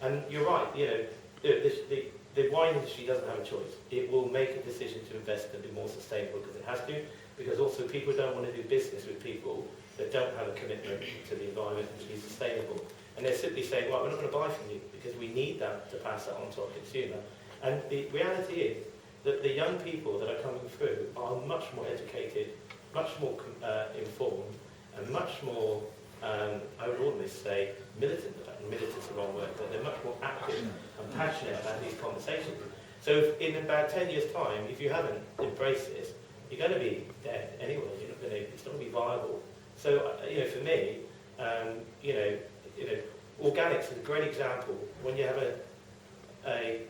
And you're right, you know, the wine industry doesn't have a choice. It will make a decision to invest and be more sustainable because it has to, because also people don't want to do business with people that don't have a commitment to the environment and to be sustainable. And they're simply saying, well, we're not going to buy from you because we need that to pass that on to our consumer. And the reality is that the young people that are coming through are much more educated, much more informed, and much more, I would almost say, militant. Militant's the wrong word, but they're much more active and passionate about these conversations. So in about 10 years' time, if you haven't embraced this, you're going to be dead anyway. You're not going to, it's not going to be viable. So, you know, for me, you know, organics is a great example. When you have a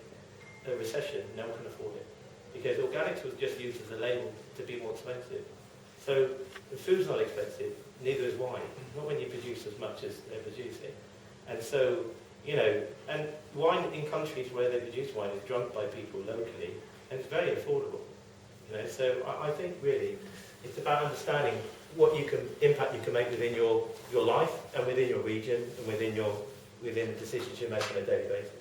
recession, no one can afford it. Because organics was just used as a label to be more expensive. So the food's not expensive, neither is wine. Not when you produce as much as they're producing. And so, you know, and wine in countries where they produce wine is drunk by people locally, and it's very affordable. You know, so I think really it's about understanding what impact you can make within your life and within your region and within the decisions you make on a daily basis.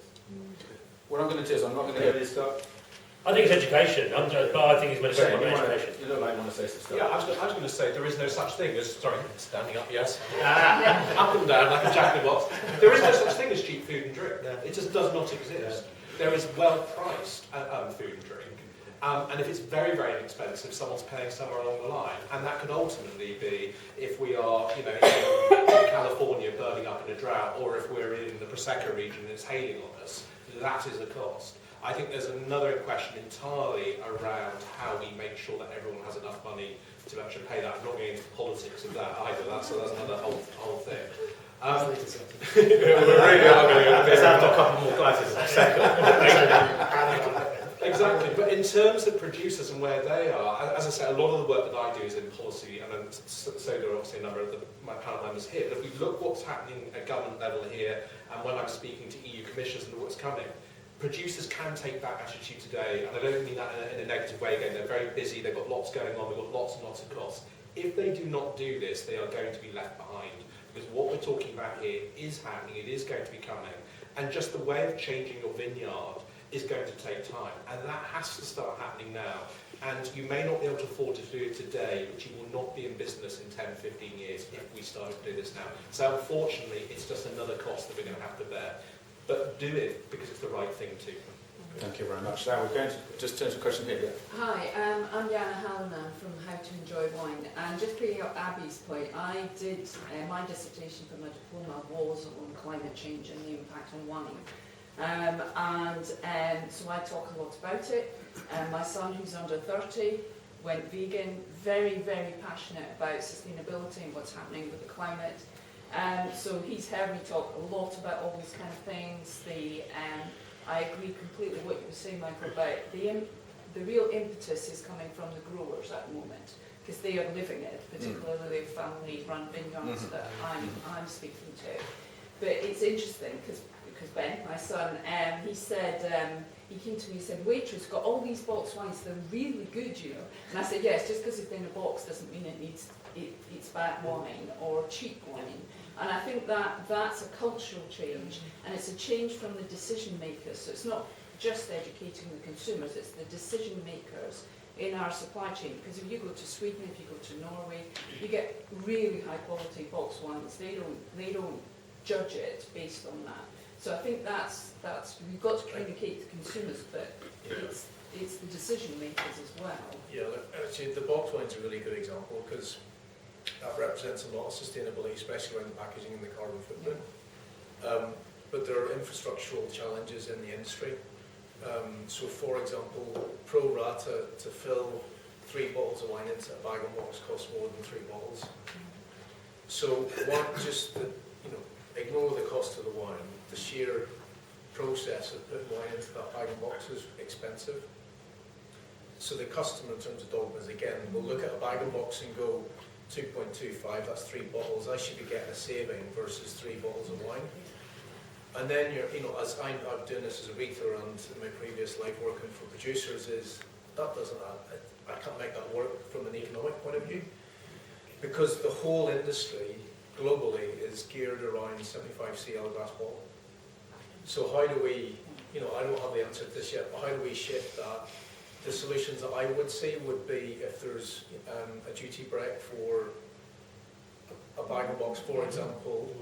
What I'm going to do is I'm not going to go this stuff. I think it's education, but I think it's education. You look like you want to say some stuff. Yeah, I was going to say there is no such thing as, sorry, standing up, yes, up and down like a jack in the box. There is no such thing as cheap food and drink. It just does not exist. There is well-priced food and drink. And if it's very, very inexpensive, someone's paying somewhere along the line. And that could ultimately be if we are, you know, in California burning up in a drought, or if we're in the Prosecco region and it's hailing on us, that is a cost. I think there's another question entirely around how we make sure that everyone has enough money to actually pay that. I'm not getting into politics of that either, that's another whole thing. We're really are going to Let's have a couple more glasses of Prosecco. Exactly, but in terms of producers and where they are, as I say, a lot of the work that I do is in policy, and then so there are obviously a number of my panel members here, but if we look what's happening at government level here, and when I'm speaking to EU commissioners and what's coming, producers can take that attitude today, and I don't mean that in a negative way again, they're very busy, they've got lots going on, they've got lots and lots of costs. If they do not do this, they are going to be left behind, because what we're talking about here is happening, it is going to be coming, and just the way of changing your vineyard is going to take time, and that has to start happening now. And you may not be able to afford to do it today, but you will not be in business in 10, 15 years if we start to do this now. So unfortunately, it's just another cost that we're going to have to bear. But do it because it's the right thing to. Thank you very much. Now we're going to just turn to a question here. Yeah. Hi, I'm Jana Hallinan from How to Enjoy Wine, and just picking up Abbie's point, I did my dissertation for my diploma was on climate change and the impact on wine. So I talk a lot about it. My son, who's under 30, went vegan, very, very passionate about sustainability and what's happening with the climate. So he's heard me talk a lot about all these kind of things. I agree completely with what you were saying, Michael, about the real impetus is coming from the growers at the moment, because they are living it, particularly the family-run vineyards that I'm speaking to. But it's interesting because Ben, my son, he said, he came to me and said, Waitrose got all these boxed wines, they're really good, you know. And I said, yes, just because it's in a box doesn't mean it's bad wine or cheap wine. And I think that's a cultural change, and it's a change from the decision makers. So it's not just educating the consumers, it's the decision makers in our supply chain. Because if you go to Sweden, if you go to Norway, you get really high quality boxed wines. They don't judge it based on that. So I think that's we've got to communicate to consumers, but it's the decision makers as well. Yeah, actually the box wine's a really good example because that represents a lot of sustainability, especially around the packaging and the carbon footprint. But there are infrastructural challenges in the industry. So for example, pro rata to fill 3 bottles of wine into a bag and box costs more than 3 bottles. So one, just the, ignore the cost of the wine. The sheer process of putting wine into that bag and box is expensive. So the customer, in terms of dogmas, again, will look at a bag and box and go 2.25, that's 3 bottles. I should be getting a saving versus 3 bottles of wine. And then as I'm doing this as a retailer and in my previous life working for producers, is that doesn't I can't make that work from an economic point of view. because the whole industry globally is geared around 75 CL glass bottle. So how do we, I don't have the answer to this yet, but how do we shift that? The solutions that I would see would be if there's a duty break for a bag-in-box, for example,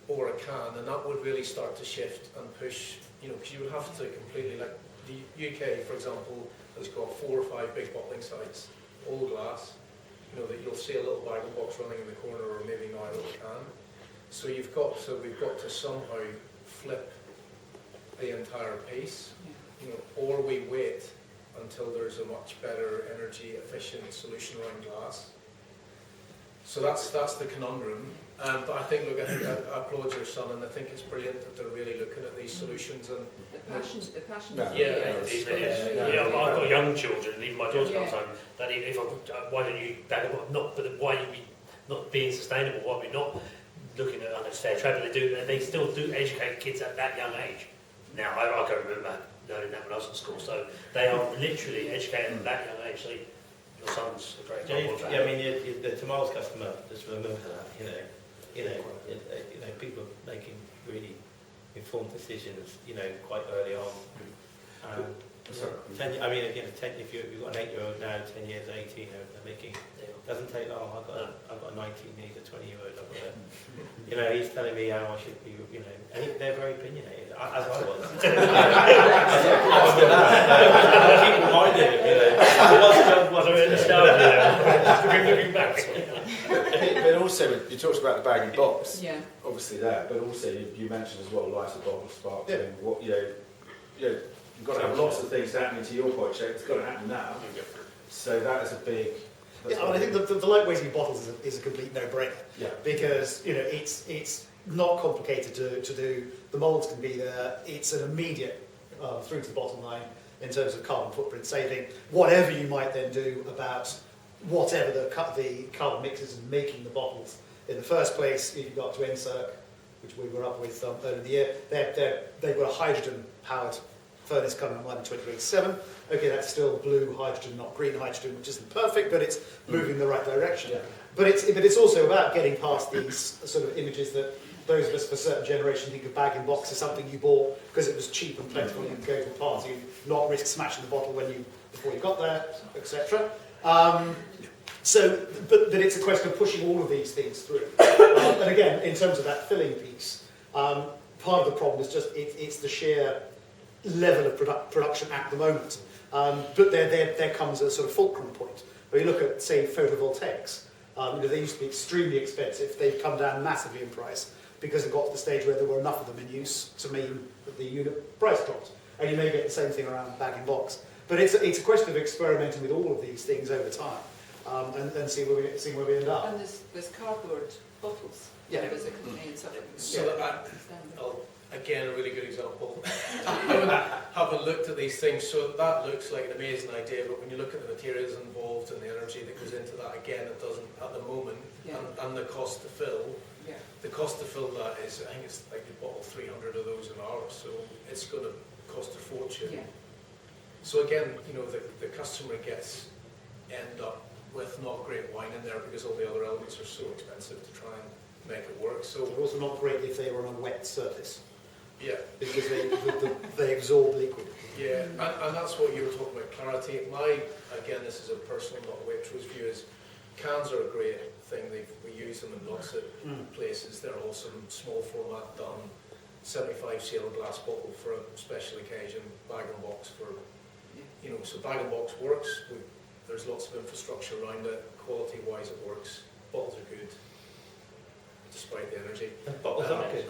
or a can, and that would really start to shift and push, because you would have to completely, like the UK, for example, has got 4 or 5 big bottling sites, all glass, that you'll see a little bag-in-box running in the corner, or maybe now a little can. So we've got to somehow flip the entire piece, or we wait until there's a much better energy efficient solution around glass. So that's the conundrum. But I think, look, I applaud your son, and I think it's brilliant that they're really looking at these solutions. And the passion. I've got young children, and even my daughter comes home. That why don't you bag them up? Why are you not being sustainable? Why are we not looking at fair trade? But they still do educate kids at that young age. Now I can remember learning that when I was in school. So they are literally educated at that young age. So your son's a great example of that. Yeah, I mean, the tomorrow's customer, just remember that, people are making really informed decisions, quite early on. If you've got an 8-year-old now, 10 years, 18, they're making, doesn't take long. I've got a 19, he's a 20-year-old. He's telling me how I should be, and they're very opinionated, as I was. I keep reminding him, But also, you talked about the bag and box, Yeah. obviously there, but also you mentioned as well, lighter bottle, sparkling, you've got to have lots of things happening to your point, Jake. It's got to happen now. So that is a big... I think the lightweighting of bottles is a complete no-brainer. Yeah. Because it's not complicated to do. The moulds can be there. It's an immediate through to the bottom line in terms of carbon footprint saving. Whatever you might then do about whatever the carbon mixes and making the bottles in the first place. If you got to Encirc, which we were up with earlier in the year, they've got a hydrogen-powered furnace coming online in 2027. Okay, that's still blue hydrogen, not green hydrogen, which isn't perfect, but it's moving in the right direction. Yeah. But it's also about getting past these sort of images that those of us of a certain generation think of bag in box as something you bought because it was cheap and plentiful. You could go to a party and not risk smashing the bottle before you got there, etc. But it's a question of pushing all of these things through. And again, in terms of that filling piece, part of the problem is just it's the sheer level of production at the moment. But there comes a sort of fulcrum point where you look at, say, photovoltaics. They used to be extremely expensive. They've come down massively in price because it got to the stage where there were enough of them in use to mean that the unit price dropped. And you may get the same thing around bag and box. But it's a question of experimenting with all of these things over time and seeing where we end up. And there's cardboard bottles. Yeah. There's a company in Suffolk. So again, a really good example. Having looked at these things, so that looks like an amazing idea, but when you look at the materials involved and the energy that goes into that, again, it doesn't at the moment, and the cost to fill. Yeah. The cost to fill that is, I think it's like you bottle 300 of those an hour, so it's going to cost a fortune. Yeah. So again, the customer end up with not great wine in there because all the other elements are so expensive to try and make it work. So They're also not great if they were on a wet surface. Yeah. Because they absorb liquid. Yeah, and that's what you were talking about, clarity. Again, this is a personal, not a Waitrose view, is cans are a great thing. We use them in lots of places. They're awesome, small format done, 75 CL glass bottle for a special occasion, bag and box for, so bag and box works. There's lots of infrastructure around it. Quality-wise, it works. Bottles are good, despite the energy. And bottles are good.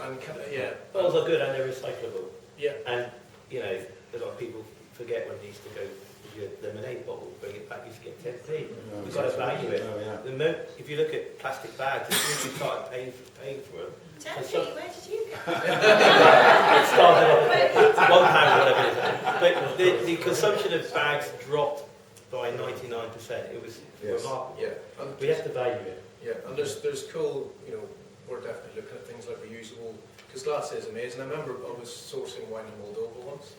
Bottles are good and they're recyclable. Yeah. And, a lot of people forget when they used to go with your lemonade bottle, bring it back, you used to get 10p. You've got to value it. If you look at plastic bags, as soon as you start paying for them, 10p, where did you go? it started off at £1 or whatever it is. But the consumption of bags dropped by 99%. It was remarkable. Yeah. We have to value it. Yeah, and there's cool, we're definitely looking at things like reusable, because glass is amazing. I remember I was sourcing wine in Moldova once,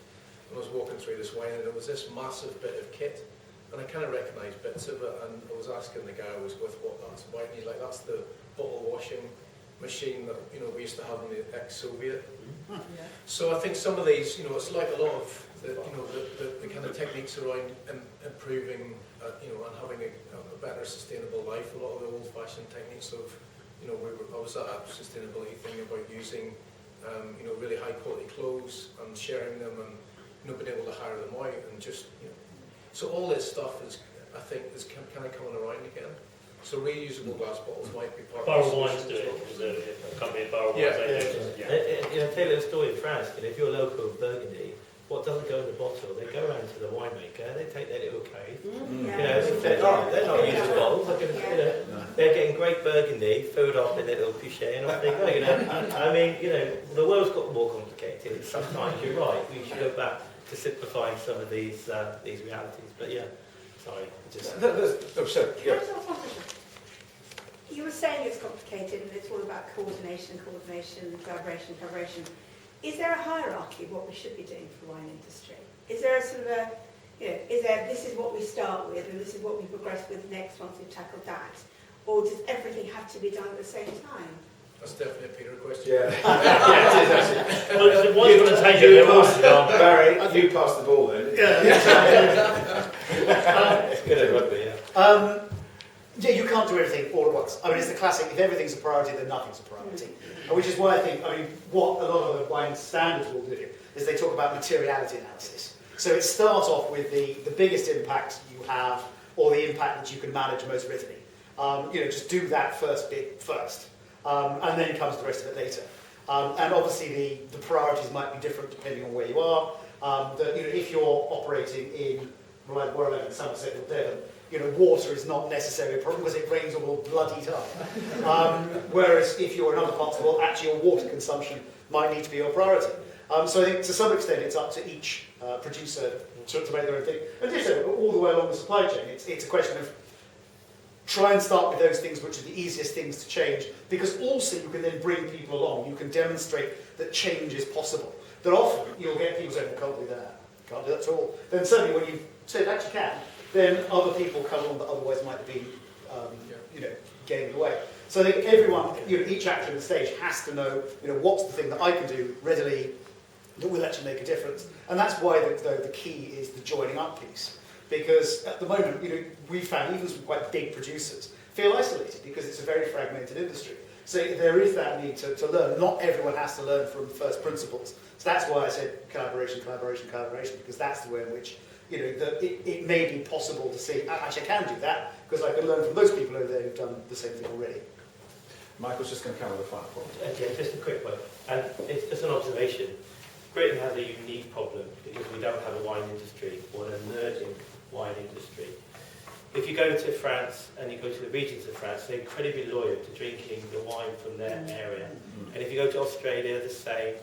and I was walking through this wine, and there was this massive bit of kit and I kind of recognised bits of it, and I was asking the guy I was with what that's about, and he's like, that's the bottle washing machine that, you know, we used to have in the ex-Soviet. Yeah. So I think some of these, you know, it's like a lot of the, you know, the kind of techniques around improving, you know, and having a better sustainable life. A lot of the old-fashioned techniques of, you know, I was at a sustainability thing about using, you know, really high-quality clothes and sharing them, and, you know, being able to hire them out, and just, you know, so all this stuff is, I think, is kind of coming around again. So reusable glass bottles might be part Borough of the Wines solution do as it. There's a company in Borough Wines. Yeah, They do yeah. it. You know, tell you a story in France. You know, if you're local Burgundy, what doesn't go in the bottle, they go around to the winemaker, they take their little cave. You know, they're not using bottles. They're getting great Burgundy, filled up in their little pichet, and off they go. You know, I mean, you know, the world's got more complicated. Sometimes you're right. We should go back to simplifying some of these realities. But yeah, sorry, just. Yeah. You were saying it's complicated and it's all about coordination, collaboration. Is there a hierarchy of what we should be doing for the wine industry? Is there a sort of a, you know, this is what we start with and this is what we progress with next once we've tackled that? Or does everything have to be done at the same time? That's definitely a Peter question. Yeah. Yeah, it is actually. Well, what's going to take it? Barry, you passed the ball then. Yeah. It's good at rugby, yeah. Yeah, you can't do everything all at once. I mean, it's the classic, if everything's a priority, then nothing's a priority. Which is why I think, I mean, what a lot of the wine standards will do is they talk about materiality analysis. So it starts off with the biggest impact you have, or the impact that you can manage most readily. You know, just do that first bit first. And then comes the rest of it later. And obviously the priorities might be different depending on where you are. You know, if you're operating in, where I live in Somerset or Devon, you know, water is not necessarily a problem because it rains all the bloody time. Whereas if you're in other parts of the world, actually your water consumption might need to be your priority. So I think to some extent it's up to each producer to make their own thing. And ditto, all the way along the supply chain, it's a question of try and start with those things which are the easiest things to change, because also you can then bring people along. You can demonstrate that change is possible. That often you'll get people saying, well, can't do that, can't do that at all. Then suddenly when you say that you can, then other people come along that otherwise might have been, you know, getting in the way. So I think everyone, you know, each actor on the stage has to know, you know, what's the thing that I can do readily that will actually make a difference. And that's why the key is the joining up piece. Because at the moment, you know, we found even some quite big producers feel isolated because it's a very fragmented industry. So there is that need to learn. Not everyone has to learn from first principles. So that's why I said collaboration, because that's the way in which, you know, it may be possible to see, actually I can do that, because I can learn from those people over there who've done the same thing already. Michael's just going to come with a final point. Yeah, just a quick one. And it's just an observation. Britain has a unique problem because we don't have a wine industry or an emerging wine industry. If you go to France and you go to the regions of France, they're incredibly loyal to drinking the wine from their area. And if you go to Australia, the same.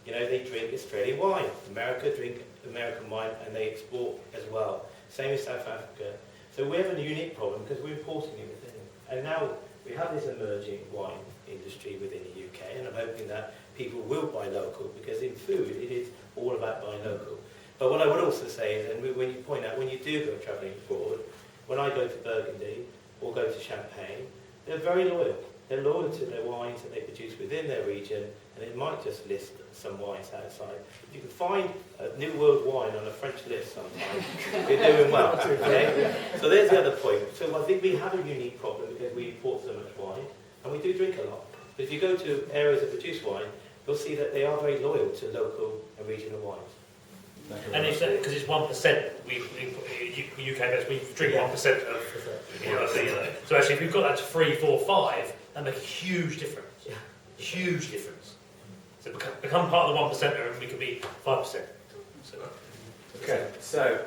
You know, they drink Australian wine. America drink American wine and they export as well. Same as South Africa. So we have a unique problem because we're importing everything. And now we have this emerging wine industry within the UK, and I'm hoping that people will buy local, because in food it is all about buying local. But what I would also say is, and when you point out, when you do go travelling abroad, when I go to Burgundy or go to Champagne, they're very loyal. They're loyal to their wines that they produce within their region, and it might just list some wines outside. If you can find a New World wine on a French list sometimes, you're doing well. Okay? So there's the other point. So I think we have a unique problem because we import so much wine, and we do drink a lot. But if you go to areas that produce wine, you'll see that they are very loyal to local and regional wines. And it's because it's 1%. We UK based, we drink 1% of. You know, so actually, if we've got that to 3, 4, 5, that makes a huge difference. Yeah. Huge difference. So become part of the 1%er, and we could be 5%. So, okay, so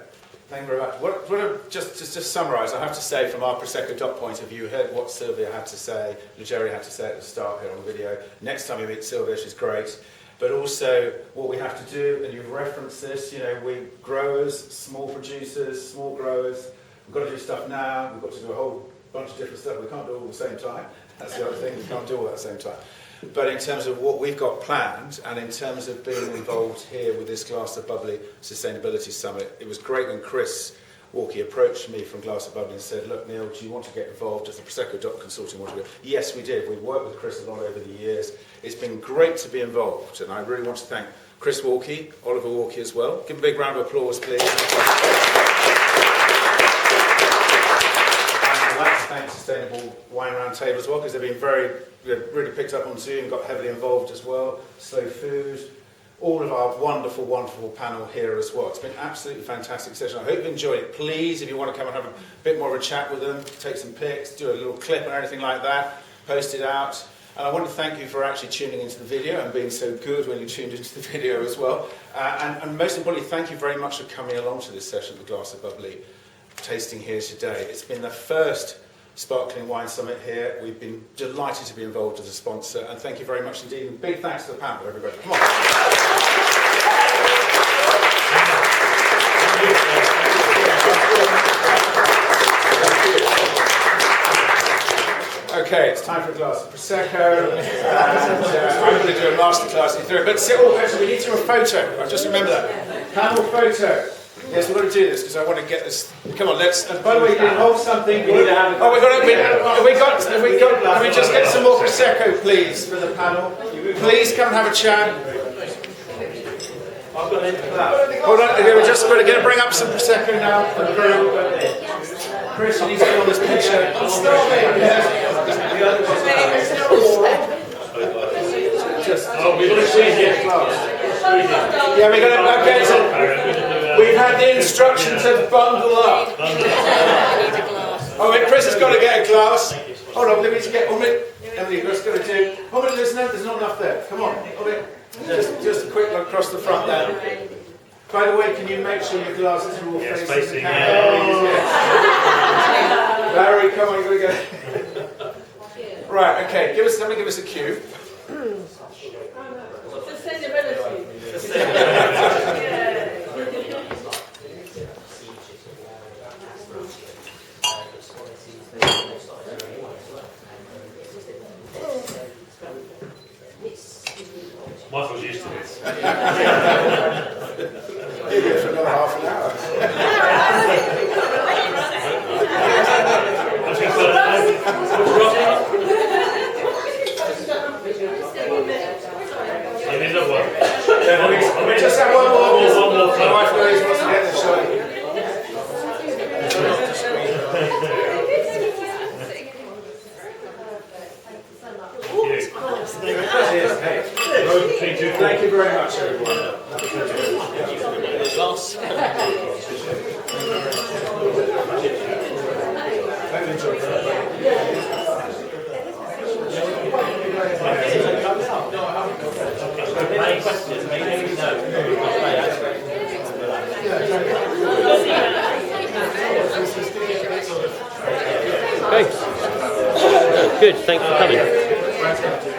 thank you very much. Just to summarise, I have to say from our Prosecco Doc point of view, you heard what Silvia had to say, Liggieri had to say at the start here on the video. Next time you meet Silvia, she's great. But also what we have to do, and you've referenced this, you know, we growers, small producers, small growers, we've got to do stuff now, we've got to do a whole bunch of different stuff. We can't do it all at the same time. That's the other thing, we can't do all at the same time. But in terms of what we've got planned, and in terms of being involved here with this Glass of Bubbly Sustainability Summit, it was great when Chris Walkie approached me from Glass of Bubbly and said, look, Neil, do you want to get involved? Does the Prosecco Consulting want to go? Yes, we did. We've worked with Chris a lot over the years. It's been great to be involved, and I really want to thank Chris Walkie, Oliver Walkie as well. Give a big round of applause, please. I'd like to thank Sustainable Wine Roundtable as well, because they've been really picked up on Zoom, got heavily involved as well. Slow Food, all of our wonderful, wonderful panel here as well. It's been an absolutely fantastic session. I hope you enjoyed it. Please, if you want to come and have a bit more of a chat with them, take some pics, do a little clip or anything like that, post it out. And I want to thank you for actually tuning into the video and being so good when you tuned into the video as well. And most importantly, thank you very much for coming along to this session at the Glass of Bubbly tasting here today. It's been the first Sparkling Wine Summit here. We've been delighted to be involved as a sponsor, and thank you very much indeed. And big thanks to the panel, everybody. Come on. Okay, it's time for a glass of Prosecco, and I'm going to do a masterclass in theory. But actually, we need to do a photo. I just remember that. Panel photo. Yes, we've got to do this because I want to get this. Come on, let's. And by the way, you can hold something. We need to have. Oh, can we just get some more Prosecco, please, for the panel? Please come and have a chat. Hold on, we're just going to bring up some Prosecco now for the group. Chris, you need to get on this picture. We're going to squeeze it. Yeah, we're going to get to. We've had the instruction to bundle up. Oh, wait, Chris has got to get a glass. Hold on, let me just get. Emily, Chris got to do. Oh, wait, there's not enough there. Come on. Just a quick look across the front there. By the way, can you make sure your glasses are all facing the camera? Barry, come on, you've got to go. Right, okay, let me give us a cue. Sustainability. Michael's used to this. Maybe for another half an hour. We just have one more. My wife always wants to get the shot. Thank you very much, everyone. Thanks. Good, thanks for coming.